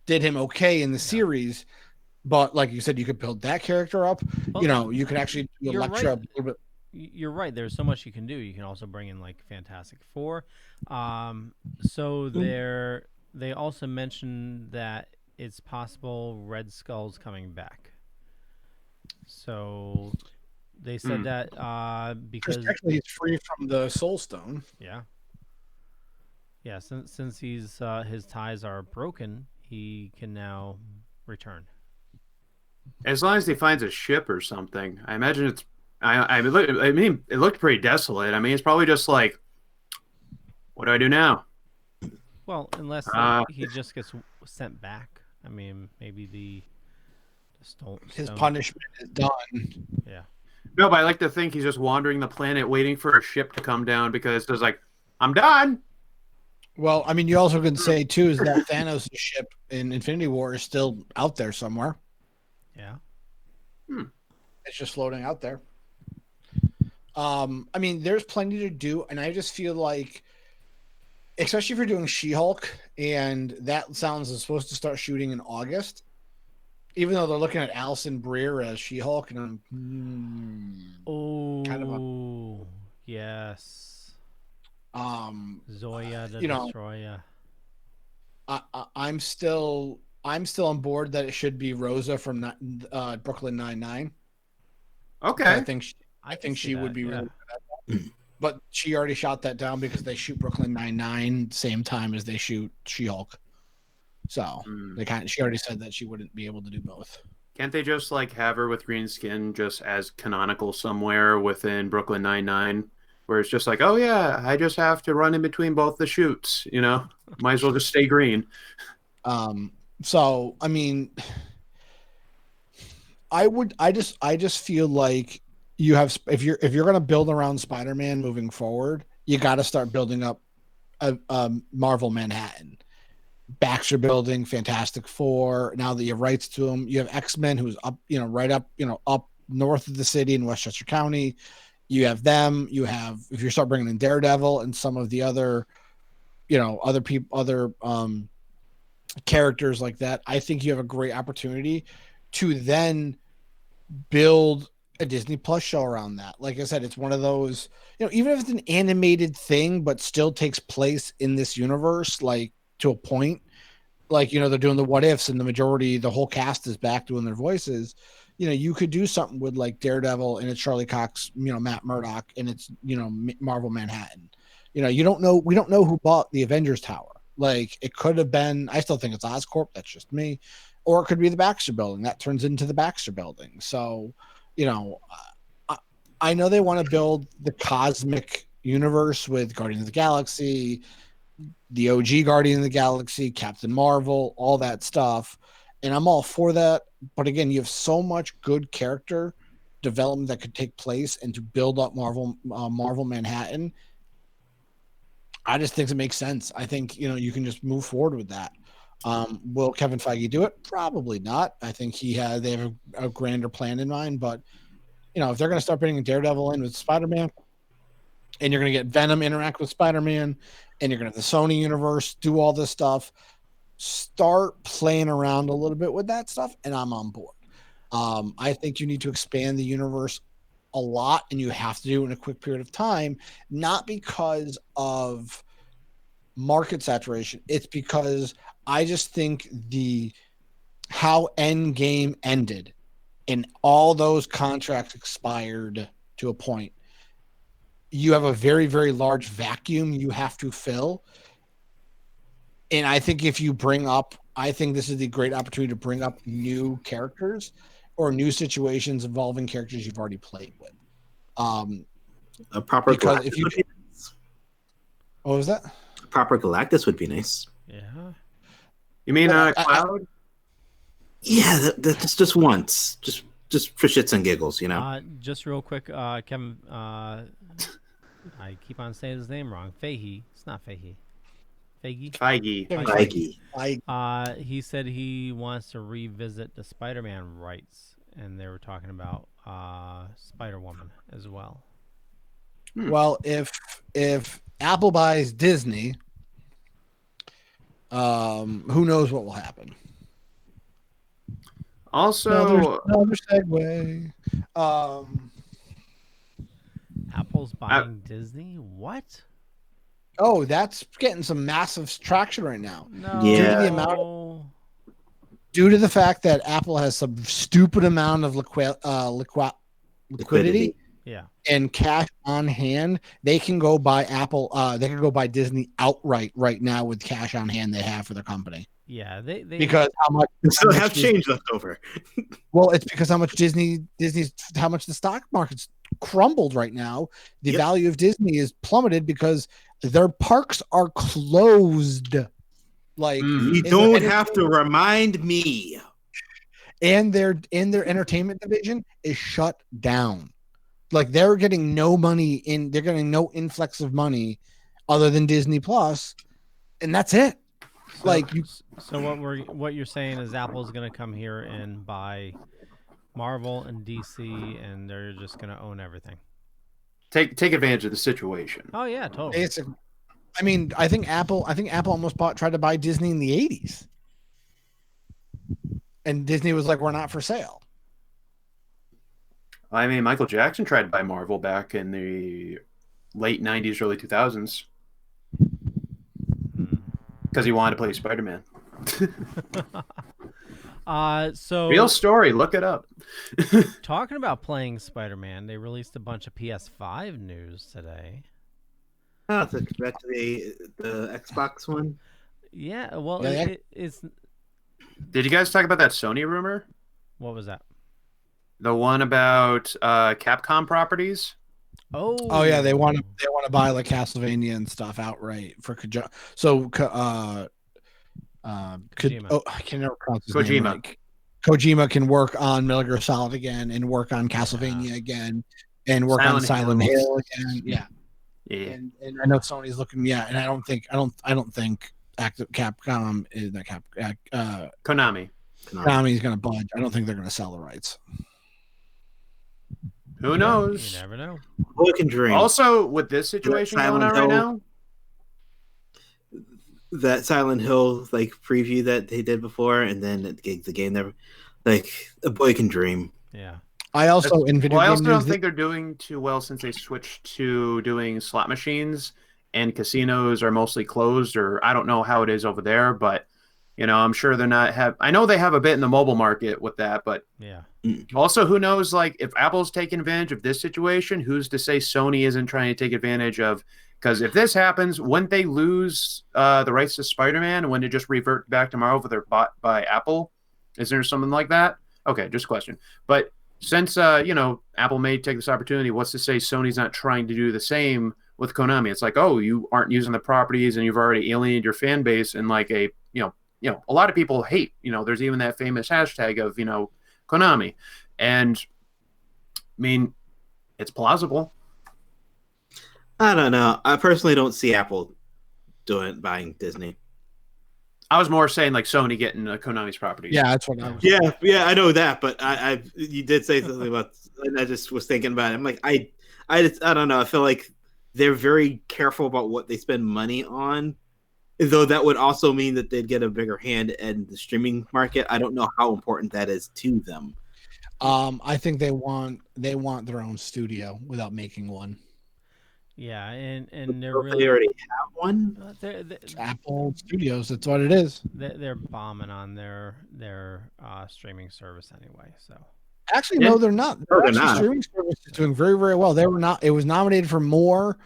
did him okay in the series. But like you said, you could build that character up. Well, you could actually do Elektra a little bit. You're right. There's so much you can do. You can also bring in like Fantastic Four. So they also mentioned that it's possible Red Skull's coming back. So they said that because actually he's free from the Soul Stone. Yeah. Yeah. Since he's his ties are broken, he can now return. As long as he finds a ship or something, I imagine it's. I mean, it looked pretty desolate. I mean, it's probably just like, what do I do now? Well, unless he just gets sent back. I mean, maybe his punishment is done. Yeah. No, but I like to think he's just wandering the planet, waiting for a ship to come down because it's like, I'm done. Well, I mean, you also can say too is that Thanos' ship in Infinity War is still out there somewhere. Yeah. It's just floating out there. I mean, there's plenty to do, and I just feel like, especially if you're doing She-Hulk, and that sounds is supposed to start shooting in August, even though they're looking at Alison Brie as She-Hulk, and yes. Zoya the Destroyer. I'm still on board that it should be Rosa from Brooklyn Nine-Nine. Okay. I think she would be really good at that. But she already shot that down because they shoot Brooklyn Nine-Nine same time as they shoot She-Hulk. So she already said that she wouldn't be able to do both. Can't they just like have her with green skin just as canonical somewhere within Brooklyn Nine-Nine, where it's just like, oh yeah, I just have to run in between both the shoots, you know? Might as well just stay green. So I mean, I just feel like you have, if you're going to build around Spider-Man moving forward, you got to start building up a Marvel Manhattan. Baxter Building, Fantastic Four. Now that you have rights to them, you have X-Men, who's up, right up, up north of the city in Westchester County. You have them. You have, if you start bringing in Daredevil and some of the other, other people, other characters like that, I think you have a great opportunity to then build a Disney Plus show around that. Like I said, it's one of those, even if it's an animated thing, but still takes place in this universe, like to a point, like, they're doing the what ifs and the whole cast is back doing their voices. You could do something with like Daredevil and it's Charlie Cox, Matt Murdock, and it's, Marvel Manhattan. We don't know who bought the Avengers Tower. Like it could have been, I still think it's Oscorp. That's just me. Or it could be the Baxter Building that turns into the Baxter Building. So, I know they want to build the cosmic universe with Guardians of the Galaxy, the OG Guardian of the Galaxy, Captain Marvel, all that stuff. And I'm all for that. But again, you have so much good character development that could take place and to build up Marvel Manhattan. I just think it makes sense. I think, you can just move forward with that. Will Kevin Feige do it? Probably not. I think they have a grander plan in mind, but if they're going to start bringing Daredevil in with Spider-Man, and you're going to get Venom interact with Spider-Man, and you're going to have the Sony universe do all this stuff, start playing around a little bit with that stuff, and I'm on board. I think you need to expand the universe a lot and you have to do it in a quick period of time, not because of market saturation. It's because I just think how Endgame ended and all those contracts expired to a point. You have a very, very large vacuum you have to fill. And I think I think this is the great opportunity to bring up new characters or new situations involving characters you've already played with. A proper Because Galactus if you, would be nice. what was that? A proper Galactus would be nice. Yeah. You mean Well, Cloud? Yeah, that's just once, just for shits and giggles, Just real quick, Kevin. I keep on saying his name wrong. Fahey. It's not Fahey. Feige. Feige. He said he wants to revisit the Spider-Man rights, and they were talking about Spider-Woman as well. Well, if Apple buys Disney, who knows what will happen? Also, another segue. Apple's buying Disney? What? Oh, that's getting some massive traction right now. No. Yeah. Due to the fact that Apple has some stupid amount of liquidity Yeah. and cash on hand, they can go buy they can go buy Disney outright right now with cash on hand they have for their company. Yeah, they Because how much They still how have much change left over. Well, it's because how much how much the stock market's crumbled right now. The value of Disney is plummeted because their parks are closed. Like You don't have to remind me. And their entertainment division is shut down. Like they're getting no money they're getting no influx of money other than Disney Plus, and that's it. So what you're saying is Apple's going to come here and buy Marvel and DC, and they're just going to own everything. Take advantage of the situation. Oh yeah, totally. I think Apple almost tried to buy Disney in the 80s. And Disney was like, we're not for sale. I mean, Michael Jackson tried to buy Marvel back in the late 90s, early 2000s. Because he wanted to play Spider-Man. So real story, look it up. Talking about playing Spider-Man, they released a bunch of PS5 news today. Oh, so back to the Xbox one. Yeah, well, it's. Did you guys talk about that Sony rumor? What was that? The one about Capcom properties. Oh yeah, they want to buy like Castlevania and stuff outright for Kojima. I can never pronounce his name right. Kojima can work on Metal Gear Solid again and work on Castlevania again and work on Silent Hill again. Yeah. And I know Sony's looking. And I don't think Capcom is that Konami. Konami is going to budge. I don't think they're going to sell the rights. Who knows? You never know. Boy can dream. Also, with this situation going on right now, that Silent Hill preview that they did before, and then the game never a boy can dream. Yeah. I also don't think they're doing too well since they switched to doing slot machines, and casinos are mostly closed, or I don't know how it is over there, but I'm sure they're not I know they have a bit in the mobile market with that, but yeah. Also, who knows, if Apple's taking advantage of this situation, who's to say Sony isn't trying to take advantage of, because if this happens, wouldn't they lose the rights to Spider-Man and when they just revert back to Marvel if they're bought by Apple? Is there something like that? Okay, just a question. But since, Apple may take this opportunity, what's to say Sony's not trying to do the same with Konami? It's like, oh, you aren't using the properties and you've already alienated your fan base, and a lot of people hate, there's even that famous hashtag of, Konami. And I mean, it's plausible. I don't know. I personally don't see Apple buying Disney. I was more saying Sony getting Konami's properties. Yeah, that's what I was. Yeah, I know that, but you did say something about, and I just was thinking about it. I'm like, I don't know. I feel like they're very careful about what they spend money on, though that would also mean that they'd get a bigger hand in the streaming market. I don't know how important that is to them. I think they want their own studio without making one. Yeah, and they're Don't really they already have one? It's Apple Studios. That's what it is. they're bombing on their streaming service anyway. So Actually, Yeah. no, they're not. No, they're Actually, not. streaming service is doing very, very well. They were not. It was nominated for more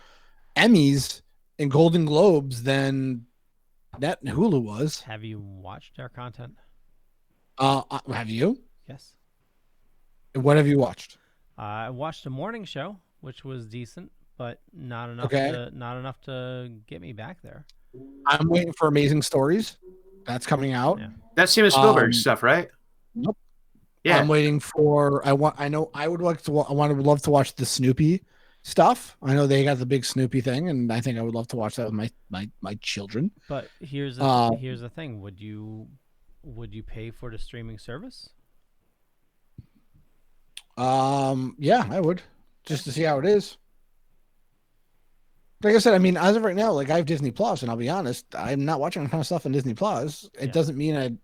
Emmys and Golden Globes than that Hulu was. have you watched their content? Have you? Yes. What have you watched? I watched a morning show, which was decent, but not enough Okay. to get me back there. I'm waiting for Amazing Stories. That's coming out. Yeah. That's Steven Spielberg stuff, right? Nope. Yeah. I'm waiting for. I would love to watch the Snoopy stuff. I know they got the big Snoopy thing, and I think I would love to watch that with my children. But here's the thing: would you pay for the streaming service? Yeah, I would, just to see how it is. Like I said, I mean, as of right now, like I have Disney Plus, and I'll be honest, I'm not watching that kind of stuff on Disney Plus. It doesn't mean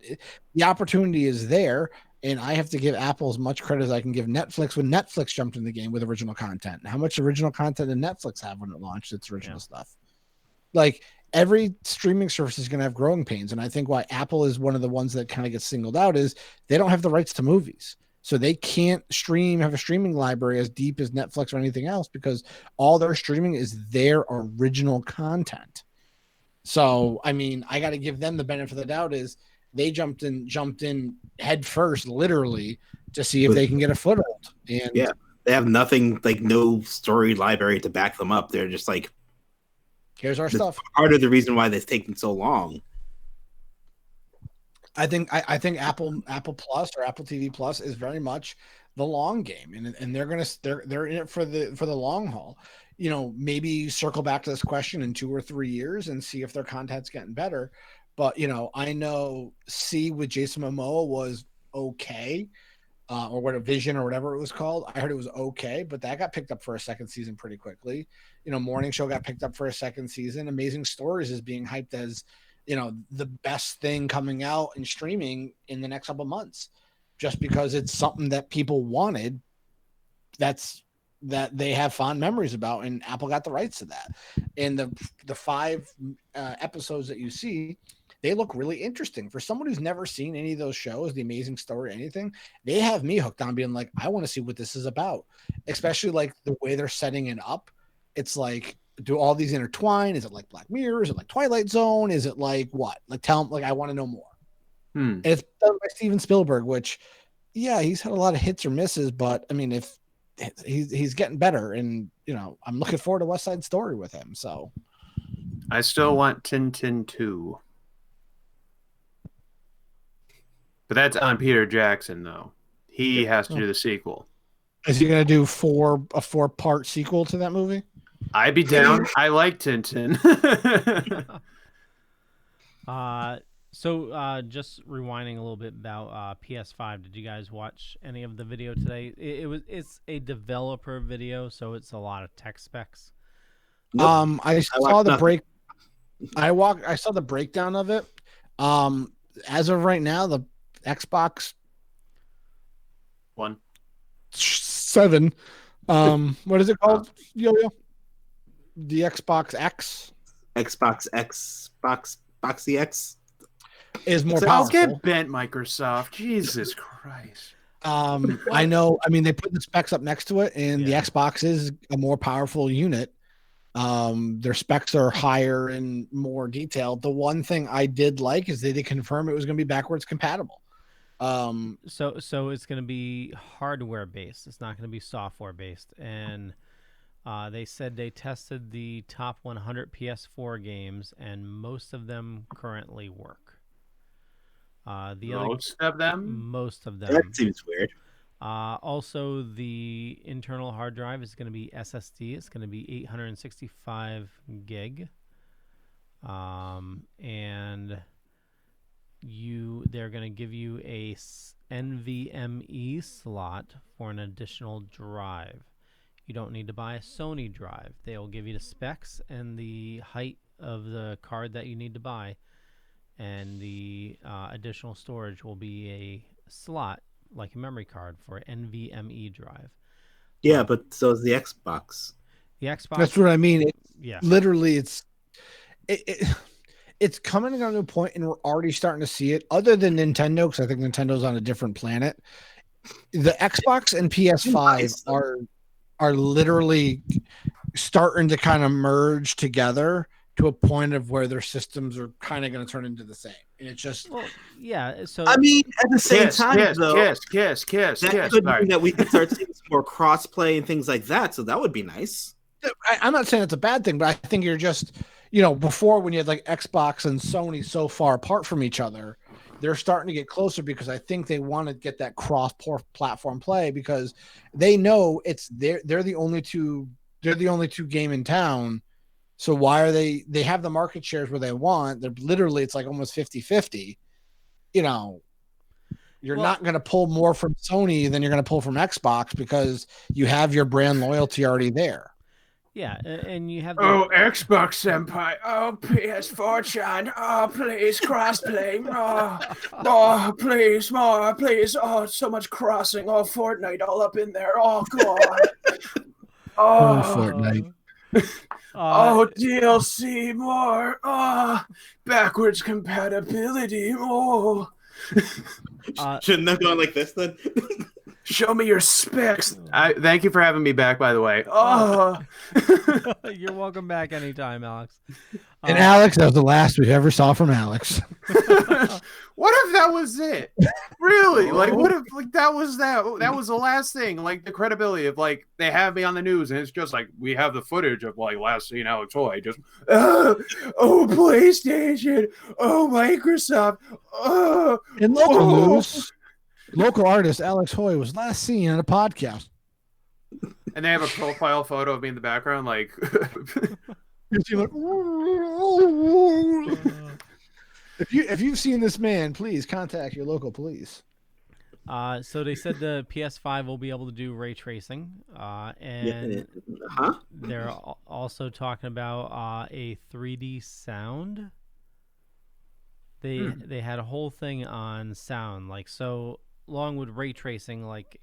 the opportunity is there, and I have to give Apple as much credit as I can give Netflix when Netflix jumped in the game with original content. How much original content did Netflix have when it launched its original stuff? Like every streaming service is going to have growing pains, and I think why Apple is one of the ones that kind of gets singled out is they don't have the rights to movies. So they can't have a streaming library as deep as Netflix or anything else because all their streaming is their original content. So, I mean, I got to give them the benefit of the doubt is they jumped in head first, literally, to see if they can get a foothold. And yeah, they have nothing, like no story library to back them up. They're just like, here's our stuff. Part of the reason why they've taken so long. I think Apple Plus or Apple TV Plus is very much the long game, and they're in it for the long haul. You know, maybe circle back to this question in 2 or 3 years and see if their content's getting better. But you know, I know C with Jason Momoa was okay, or what a Vision or whatever it was called. I heard it was okay, but that got picked up for a second season pretty quickly. You know, Morning Show got picked up for a second season. Amazing Stories is being hyped as, you know, the best thing coming out in streaming in the next couple of months, just because it's something that people wanted. That they have fond memories about, and Apple got the rights to that. And the 5 episodes that you see, they look really interesting for someone who's never seen any of those shows, The Amazing Story, anything. They have me hooked on being like, I want to see what this is about, especially like the way they're setting it up. It's like, do all these intertwine? Is it like Black Mirror? Is it like Twilight Zone? Is it like what? Like tell them, like I want to know more. And it's done by Steven Spielberg, which, yeah, he's had a lot of hits or misses, but I mean, if he's getting better, and you know, I'm looking forward to West Side Story with him. So I still want Tintin 2. But that's on Peter Jackson, though. He has to do the sequel. Is he going to do a 4-part sequel to that movie? I'd be down. I like Tintin. So just rewinding a little bit about PS5. Did you guys watch any of the video today? It's a developer video, so it's a lot of tech specs. Nope. I saw the break. I saw the breakdown of it. As of right now, the Xbox 7. What is it called? Yo-yo? The Xbox X. Boxy X is more I'll powerful. get bent, Microsoft. Jesus Christ. I know. I mean, they put the specs up next to it, and the Xbox is a more powerful unit. Their specs are higher and more detailed. The one thing I did like is they did confirm it was going to be backwards compatible. So it's going to be hardware based. It's not going to be software based. And they said they tested the top 100 PS4 games, and most of them currently work. Most of them? Most of them. That seems weird. Also, the internal hard drive is going to be SSD. It's going to be 865 gig. And they're going to give you a NVMe slot for an additional drive. You don't need to buy a Sony drive. They'll give you the specs and the height of the card that you need to buy, and the additional storage will be a slot like a memory card for NVMe drive. Yeah, but so is the Xbox. The Xbox. That's what I mean. Yeah. Literally, it's coming on to a point, and we're already starting to see it. Other than Nintendo, because I think Nintendo's on a different planet. The Xbox and PS5 are literally starting to kind of merge together to a point of where their systems are kind of going to turn into the same. And it's just, Well, yeah. So I mean, at the same time, though, kiss. that could mean that we could start seeing some more cross-play and things like that. So that would be nice. I'm not saying it's a bad thing, but I think you're just, before when you had like Xbox and Sony so far apart from each other, they're starting to get closer because I think they want to get that cross-platform play because they know they're the only two game in town. So why are they have the market shares where they want? They're literally, it's like almost 50-50. You're not going to pull more from Sony than you're going to pull from Xbox because you have your brand loyalty already there. yeah, and you have Xbox Senpai. Oh, PS4 Chan. Oh, please, crossplay. Oh, please, more, please. Oh, so much crossing. Oh, Fortnite all up in there. Oh, God. Fortnite. DLC more. Oh, backwards compatibility. Oh. Shouldn't have gone like this then? Show me your specs. Thank you for having me back, by the way. Oh, You're welcome back anytime, Alex. And Alex, that was the last we ever saw from Alex. what if that was it? Really? Like, what if that was that? That was the last thing. Like the credibility of like they have me on the news, and it's just like we have the footage of like last seen Alex Hoy just PlayStation, Microsoft, In local news, local artist Alex Hoy was last seen on a podcast. And they have a profile photo of me in the background, like. If you've seen this man, please contact your local police. So they said the PS5 will be able to do ray tracing, and they're also talking about a 3D sound. They had a whole thing on sound, like so along with ray tracing, like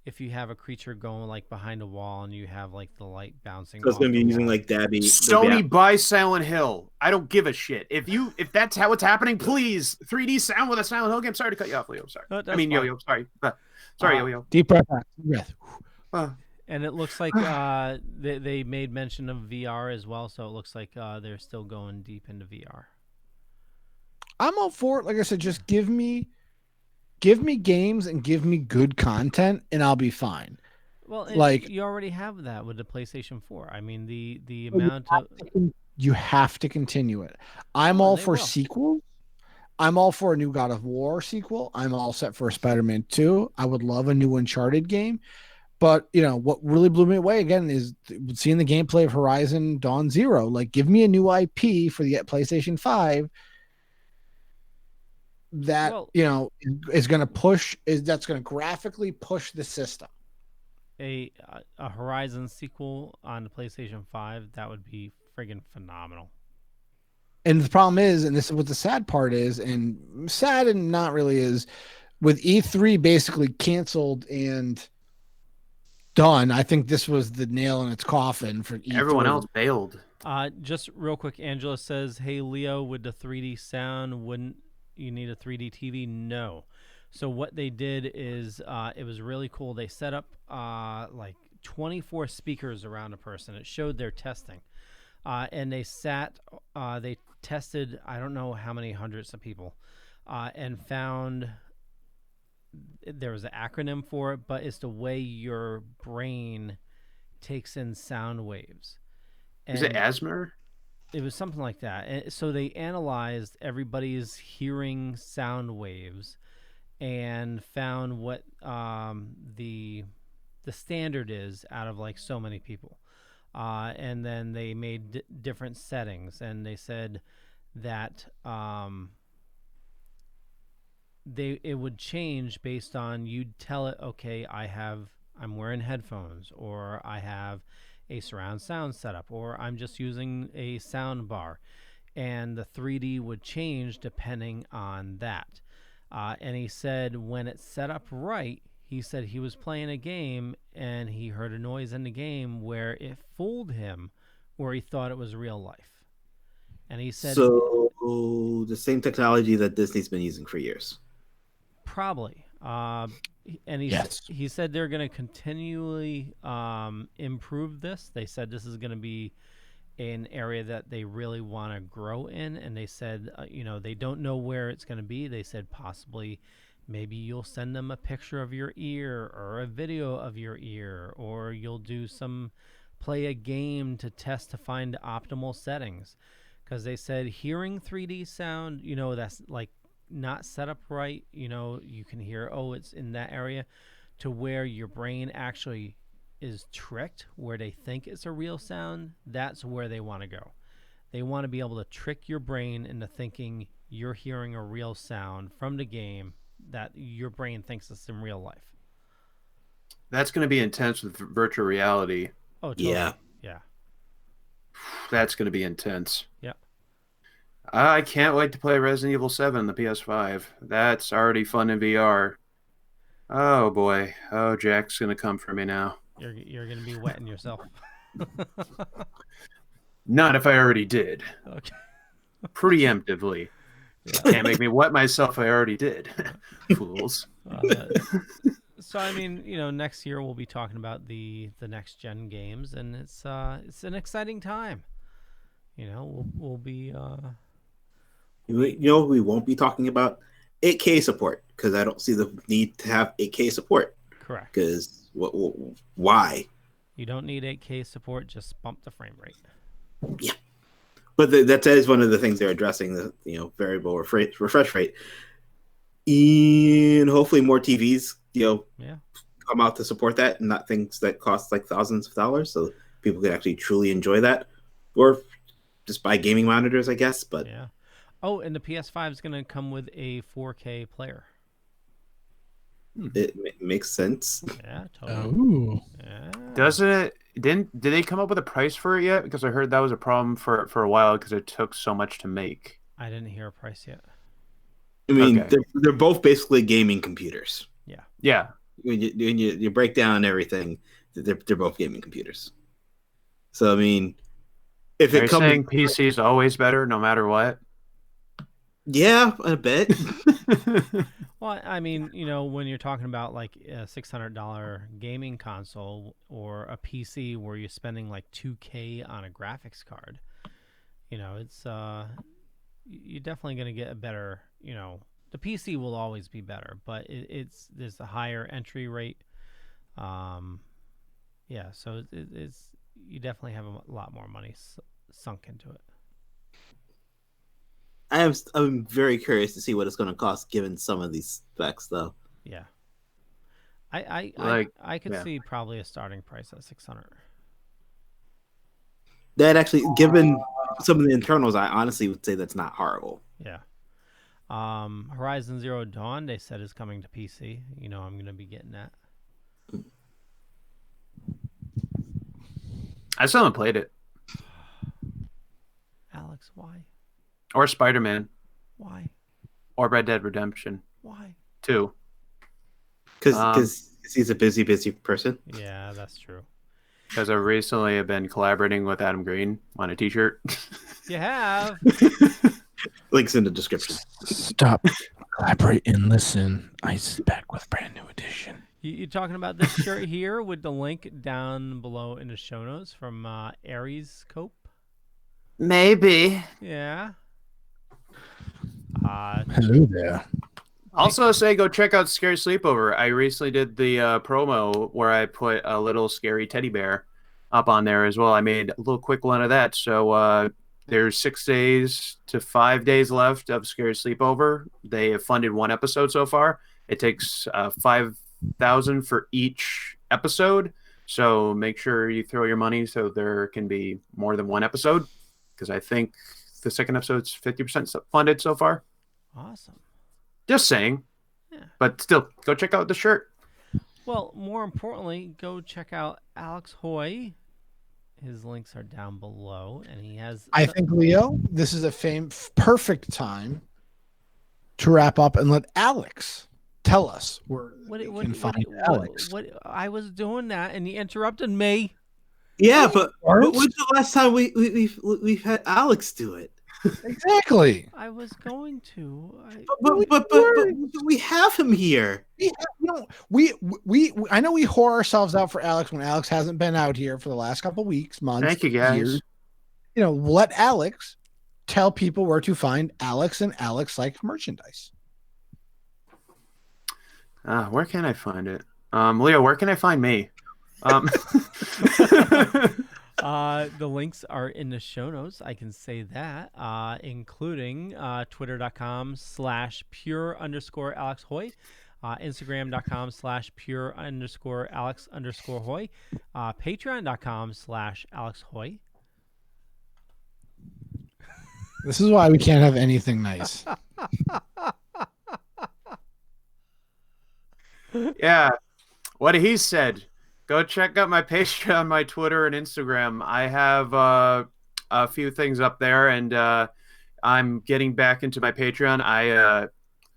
if you have a creature going like behind a wall and you have like the light bouncing. So it's going to be using like Dabby. Sony buy Silent Hill. I don't give a shit. If that's how it's happening, please 3D sound with a Silent Hill game. Sorry to cut you off, Leo. Sorry. Yo-Yo. Sorry. Sorry, Yo-Yo. Deep breath. And it looks like they made mention of VR as well, so it looks like they're still going deep into VR. I'm all for it. Like I said, just give me games and give me good content, and I'll be fine. Well, like you already have that with the PlayStation 4. I mean, the amount of you have to continue it. I'm all for sequels. I'm all for a new God of War sequel. I'm all set for a Spider-Man 2. I would love a new Uncharted game. But, what really blew me away again is seeing the gameplay of Horizon Dawn Zero. Like, give me a new IP for the PlayStation 5 that, is going to that's going to graphically push the system. A Horizon sequel on the PlayStation 5, that would be friggin' phenomenal. And the problem is, and this is what the sad part is, and sad and not really is, with E3 basically canceled and done, I think this was the nail in its coffin for E3. Everyone else bailed. Just real quick, Angela says, "Hey Leo, with the 3D sound, wouldn't you need a 3D TV?" No. So what they did is it was really cool. They set up like 24 speakers around a person. It showed their testing. And they tested, I don't know how many hundreds of people, and found there was an acronym for it, but it's the way your brain takes in sound waves. And is it ASMR? It was something like that. And so they analyzed everybody's hearing sound waves and found what the standard is out of like so many people. And then they made different settings, and they said that it would change based on, you'd tell it, okay, I'm wearing headphones, or I have a surround sound setup, or I'm just using a sound bar, and the 3D would change depending on that. And he said when it's set up right, he said he was playing a game and he heard a noise in the game where it fooled him, where he thought it was real life. And he said, so the same technology that Disney's been using for years. probably. And he said they're going to continually improve this. They said this is going to be an area that they really want to grow in, and they said they don't know where it's going to be. They said possibly maybe you'll send them a picture of your ear or a video of your ear, or you'll do play a game to test to find optimal settings, because they said hearing 3D sound, that's like not set up right. You can hear, it's in that area, to where your brain actually is tricked, where they think it's a real sound. That's where they want to go. They want to be able to trick your brain into thinking you're hearing a real sound from the game that your brain thinks it's in real life. That's going to be intense with virtual reality. Oh, totally. Yeah. Yeah. That's going to be intense. Yeah. I can't wait to play Resident Evil 7 on the PS5. That's already fun in VR. Oh, boy. Oh, Jack's going to come for me now. You're going to be wetting yourself. Not if I already did. Okay. Preemptively. Yeah. Can't make me wet myself. I already did. Fools. So I mean, next year we'll be talking about the next gen games, and it's an exciting time. We'll be. We won't be talking about 8K support, because I don't see the need to have 8K support. Correct. Because why? You don't need 8K support. Just bump the frame rate. Yeah. But that is one of the things they're addressing, the variable refresh rate. And hopefully more TVs, come out to support that, and not things that cost like thousands of dollars, so people can actually truly enjoy that. Or just buy gaming monitors, I guess. But yeah. Oh, and the PS5 is going to come with a 4K player. It makes sense. Yeah, totally. Oh. Yeah. Doesn't it? Did they come up with a price for it yet? Because I heard that was a problem for a while because it took so much to make. I didn't hear a price yet. I mean, Okay. they're both basically gaming computers. Yeah. Yeah. When you break down everything, they're both gaming computers. So I mean, if Are it you comes, saying PC is always better no matter what? yeah, a bit. Well, I mean, when you're talking about like a $600 gaming console or a PC where you're spending like $2K on a graphics card, it's you're definitely going to get a better, the PC will always be better, but there's a higher entry rate. Yeah, so it's you definitely have a lot more money sunk into it. I'm very curious to see what it's going to cost, given some of these specs, though. Yeah, I could yeah. see probably a starting price at 600. That actually, given some of the internals, I honestly would say that's not horrible. Yeah. Horizon Zero Dawn, they said, is coming to PC. I'm going to be getting that. I still haven't played it. Alex, why? Or Spider-Man. Why? Or Red Dead Redemption Why? 2. Because he's a busy person. Yeah, that's true. Because I recently have been collaborating with Adam Green on a t-shirt. You have? Links in the description. Stop, collaborate, and listen. Ice is back with brand new edition. You talking about this shirt here with the link down below in the show notes from Aries Cope? Maybe. Yeah. Hello there. Also say go check out Scary Sleepover. I recently did the promo where I put a little scary teddy bear up on there as well. I made a little quick one of that. So there's 6 days to 5 days left of Scary Sleepover. They have funded one episode so far. It takes $5,000 for each episode. So make sure you throw your money so there can be more than one episode, because I think the second episode's 50% funded so far. Awesome. Just saying. Yeah. But still, go check out the shirt. Well, more importantly, go check out Alex Hoy. His links are down below, and he has. I think, Leo, this is a perfect time to wrap up and let Alex tell us where we can find Alex. What? I was doing that, and he interrupted me. Yeah, but when's the last time we've had Alex do it? Exactly. I was going to. But we have him here. I know we whore ourselves out for Alex when Alex hasn't been out here for the last couple of weeks, months, Thank you, guys. years. Let Alex tell people where to find Alex and Alex like merchandise. Where can I find it? Leo, where can I find me? The links are in the show notes. I can say that, including twitter.com/pure_AlexHoy, Instagram.com/pure_Alex_Hoy, Patreon.com/AlexHoy. This is why we can't have anything nice. Yeah, what he said. Go check out my Patreon, my Twitter, and Instagram. I have a few things up there, and I'm getting back into my Patreon.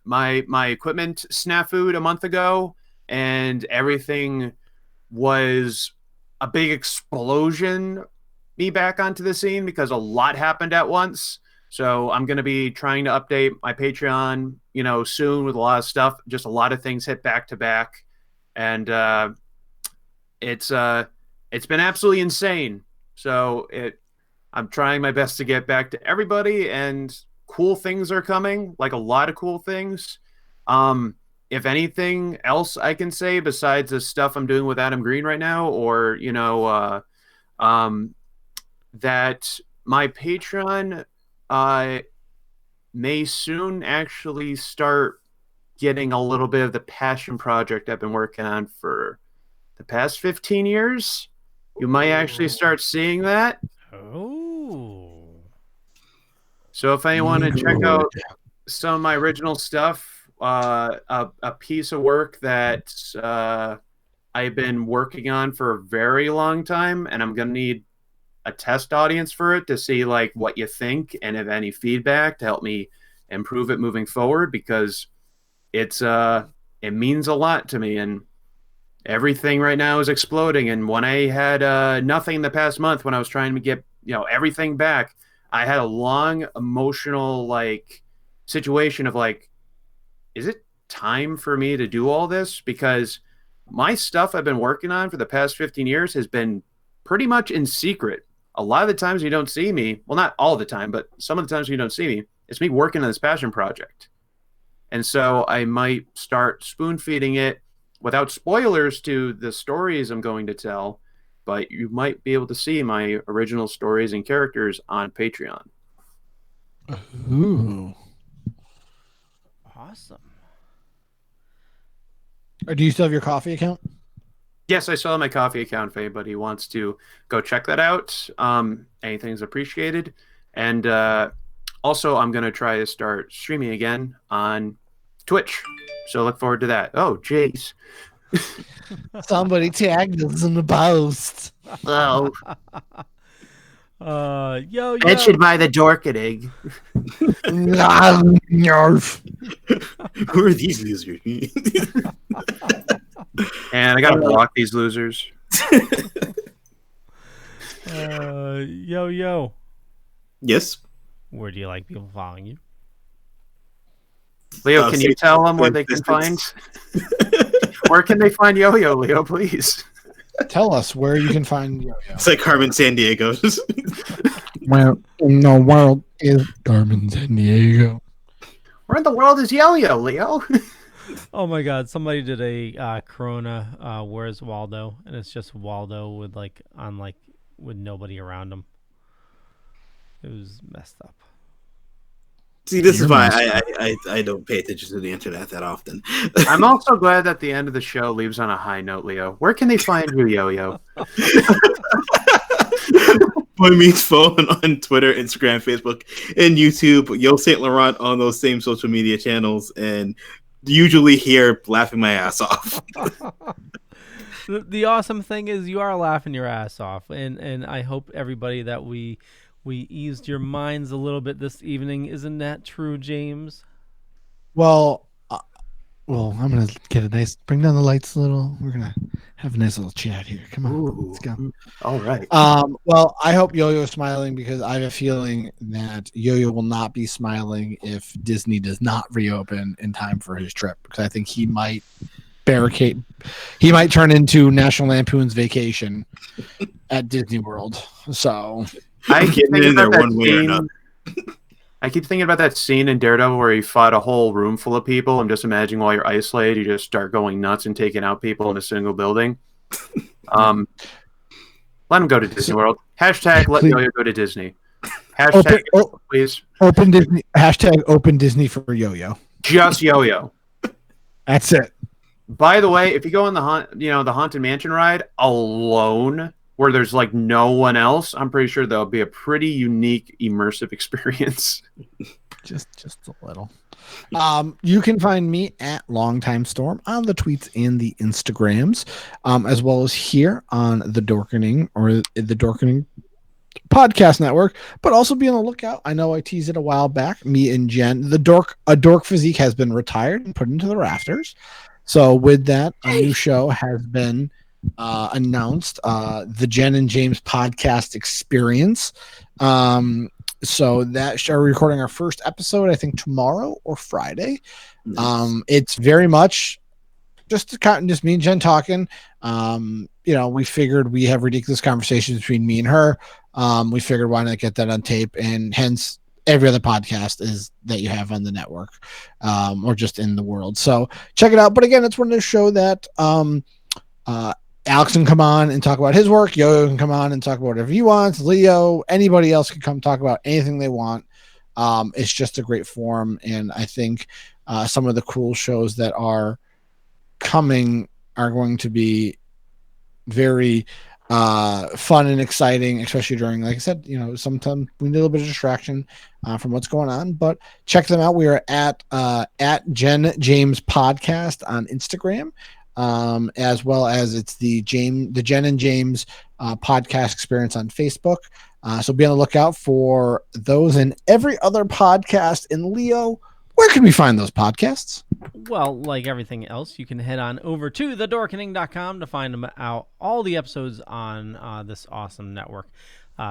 My equipment snafu'd a month ago, and everything was a big explosion me back onto the scene because a lot happened at once. So I'm going to be trying to update my Patreon, soon with a lot of stuff. Just a lot of things hit back to back, and it's been absolutely insane. So I'm trying my best to get back to everybody, and cool things are coming, like a lot of cool things. If anything else I can say besides the stuff I'm doing with Adam Green right now, or that my Patreon may soon actually start getting a little bit of the passion project I've been working on for the past 15 years. You might actually start seeing that. Oh. So if anyone want to check out some of my original stuff, a piece of work that I've been working on for a very long time, and I'm going to need a test audience for it to see what you think and if any feedback to help me improve it moving forward, because it means a lot to me, and everything right now is exploding. And when I had nothing the past month, when I was trying to get everything back, I had a long emotional situation of is it time for me to do all this? Because my stuff I've been working on for the past 15 years has been pretty much in secret. A lot of the times you don't see me, well, not all the time, but some of the times you don't see me, it's me working on this passion project. And so I might start spoon feeding it without spoilers to the stories I'm going to tell, but you might be able to see my original stories and characters on Patreon. Ooh. Awesome. Or do you still have your coffee account? Yes, I still have my coffee account if anybody wants to go check that out. Anything's appreciated. And also, I'm going to try to start streaming again on Twitch. So look forward to that. Oh, jeez. Somebody tagged us in the post. Oh. Yo. Mentioned by the dorking. Who are these losers? And I got to block these losers. Yo. Yes. Where do you like people following you? Leo, can you tell them where they can find? Where can they find Yo-Yo, Leo, please? Tell us where you can find Yo-Yo. It's like Carmen Sandiego. Where in the world is Carmen Sandiego? Where in the world is Yo-Yo, Leo? Oh my God! Somebody did a Corona. Where's Waldo? And it's just Waldo with with nobody around him. It was messed up. See, this is why I don't pay attention to the internet that often. I'm also glad that the end of the show leaves on a high note, Leo. Where can they find you, Yo-Yo? Boy Meets Phone on Twitter, Instagram, Facebook, and YouTube. Yo St. Laurent on those same social media channels, and usually here laughing my ass off. The awesome thing is you are laughing your ass off, and I hope everybody that we eased your minds a little bit this evening. Isn't that true, James? Well, I'm gonna get a nice. Bring down the lights a little. We're gonna have a nice little chat here. Come on, let's go. All right. Well, I hope Yo-Yo is smiling because I have a feeling that Yo-Yo will not be smiling if Disney does not reopen in time for his trip, because I think he might barricade. He might turn into National Lampoon's Vacation at Disney World. So I keep Getting thinking in there about that one way or scene. another. I keep thinking about that scene in Daredevil where he fought a whole room full of people. I'm just imagining while you're isolated, you just start going nuts and taking out people in a single building. Let him go to Disney World. Hashtag let Please. Yo-Yo go to Disney. Hashtag please. Open Disney. Hashtag open Disney for Yo-Yo. Just Yo-Yo. That's it. By the way, if you go on the Haunted Mansion ride alone, where there's like no one else, I'm pretty sure there'll be a pretty unique, immersive experience. Just a little. You can find me at Longtime Storm on the tweets and the Instagrams, as well as here on the Dorkening or the Dorkening Podcast Network. But also be on the lookout. I know I teased it a while back. Me and Jen, a dork physique has been retired and put into the rafters. So with that, a new show has been announced, the Jen and James Podcast Experience. So that show, we're recording our first episode, I think tomorrow or Friday. Nice. It's very much just me and Jen talking. We figured we have ridiculous conversations between me and her. We figured why not get that on tape, and hence every other podcast is that you have on the network, or just in the world. So check it out. But again, it's one of the show that Alex can come on and talk about his work. Yo-Yo can come on and talk about whatever he wants. Leo, anybody else can come talk about anything they want. It's just a great forum, and I think some of the cool shows that are coming are going to be very fun and exciting, especially during, like I said, sometimes we need a little bit of distraction from what's going on. But check them out. We are at Jen James Podcast on Instagram. As well as it's the Jen and James Podcast Experience on Facebook. So be on the lookout for those and every other podcast. And Leo, where can we find those podcasts? Well, like everything else, you can head on over to thedorkening.com to find them out, all the episodes on this awesome network.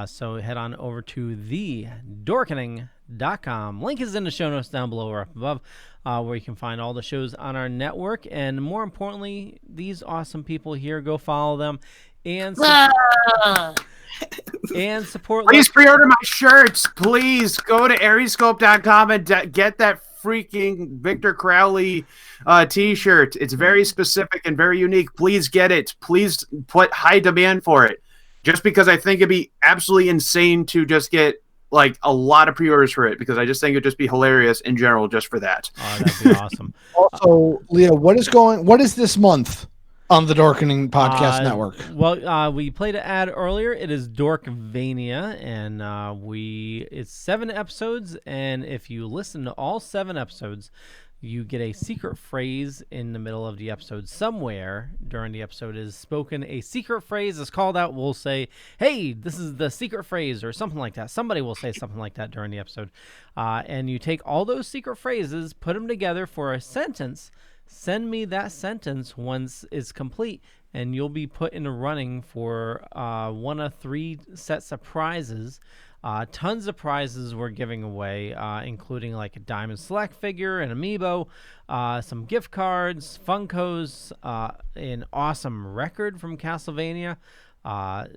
So head on over to thedorkening.com. Link is in the show notes down below or up above, where you can find all the shows on our network. And more importantly, these awesome people here, go follow them and support. Please pre-order my shirts. Please go to ariescope.com and get that freaking Victor Crowley t-shirt. It's very specific and very unique. Please get it. Please put high demand for it. Just because I think it'd be absolutely insane to just get like a lot of pre-orders for it, because I just think it'd just be hilarious in general just for that. Oh, that'd be awesome. Also, Leo, what is this month on the Dorkening Podcast Network? Well, we played an ad earlier. It is Dorkvania, and it's 7 episodes, and if you listen to all 7 episodes, you get a secret phrase in the middle of the episode. Somewhere during the episode is spoken. A secret phrase is called out. We'll say, hey, this is the secret phrase, or something like that. Somebody will say something like that during the episode. And you take all those secret phrases, put them together for a sentence. Send me that sentence once it's complete, and you'll be put in the running for one of 3 sets of prizes. Tons of prizes we're giving away, including like a Diamond Select figure, an amiibo, some gift cards, Funkos, an awesome record from Castlevania.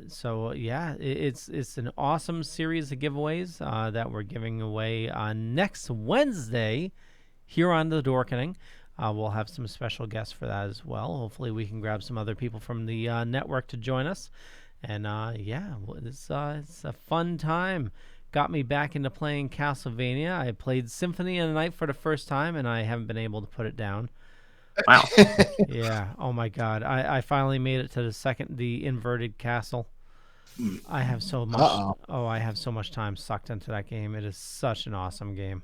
So yeah, it's an awesome series of giveaways that we're giving away next Wednesday here on the Dorkening. We'll have some special guests for that as well. Hopefully we can grab some other people from the network to join us. And it's a fun time. Got me back into playing Castlevania. I played Symphony of the Night for the first time, and I haven't been able to put it down. Wow. Yeah. Oh my God. I finally made it to the inverted castle. I have so much. I have so much time sucked into that game. It is such an awesome game.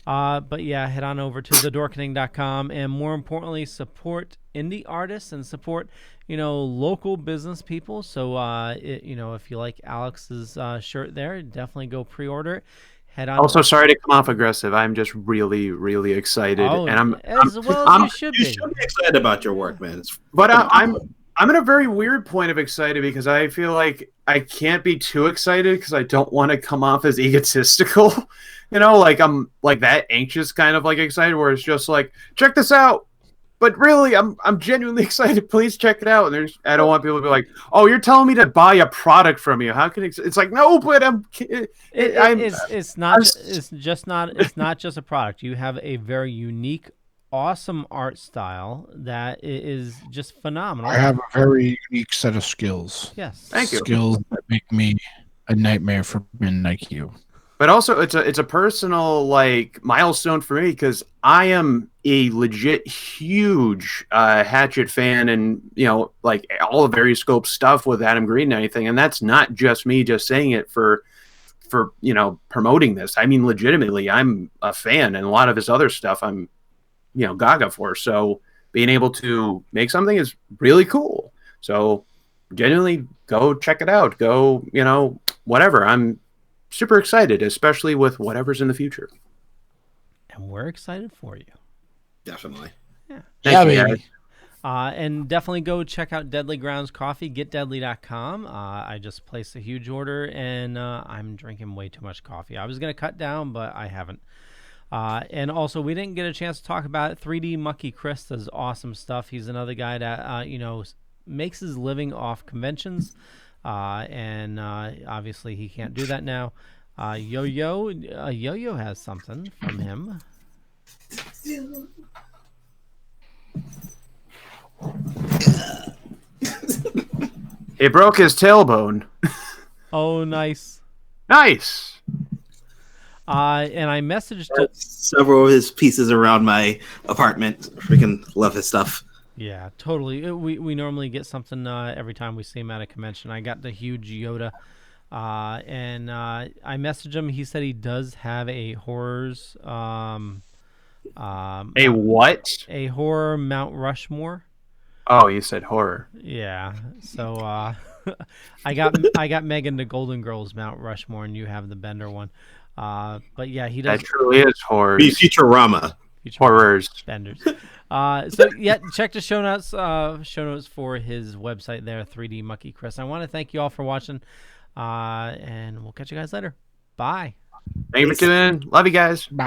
But yeah, head on over to thedorkening.com, and more importantly, support indie artists and support, local business people. So, if you like Alex's shirt there, definitely go pre-order it. head on. Also, sorry to come off aggressive. I'm just really, really excited, Oh, and as well as you should You be. should be excited about your work, man. But I'm in a very weird point of excited because I feel like I can't be too excited because I don't want to come off as egotistical. Like I'm like that anxious kind of like excited where it's just like, check this out. But really, I'm genuinely excited. Please check it out. And I don't want people to be like, "Oh, you're telling me to buy a product from you? How can it's like no?" But It's not just a product. You have a very unique, awesome art style that is just phenomenal. I have a very unique set of skills. Yes, Thank you. Skills that make me a nightmare for men like you. But also, it's a personal like milestone for me because I am a legit huge Hatchet fan, and like all the various scope stuff with Adam Green and anything. And that's not just me just saying it for promoting this. I mean, legitimately, I'm a fan, and a lot of his other stuff I'm gaga for. So being able to make something is really cool. So genuinely, go check it out. Go whatever. I'm super excited, especially with whatever's in the future. And we're excited for you. Definitely. Yeah. Thank you, baby. guys. And definitely go check out Deadly Grounds Coffee, getdeadly.com. I just placed a huge order, and I'm drinking way too much coffee. I was going to cut down, but I haven't. And also, we didn't get a chance to talk about it. 3D Mucky Chris does awesome stuff. He's another guy that, makes his living off conventions. And obviously he can't do that now. Yo-Yo has something from him. He broke his tailbone. Oh, nice. Nice. And I messaged several of his pieces around my apartment. Freaking love his stuff. Yeah, totally. We normally get something every time we see him at a convention. I got the huge Yoda, and I messaged him. He said he does have a horrors. A what? A horror Mount Rushmore. Oh, you said horror. Yeah. So I got Megan the Golden Girls Mount Rushmore, and you have the Bender one. But yeah, he does. That truly is horror. Futurama. Horrors. Benders. So yeah, check the show notes for his website there, 3D Mucky Chris. I want to thank you all for watching, and we'll catch you guys later. Bye. Thank you for tuning in. Love you guys. Bye.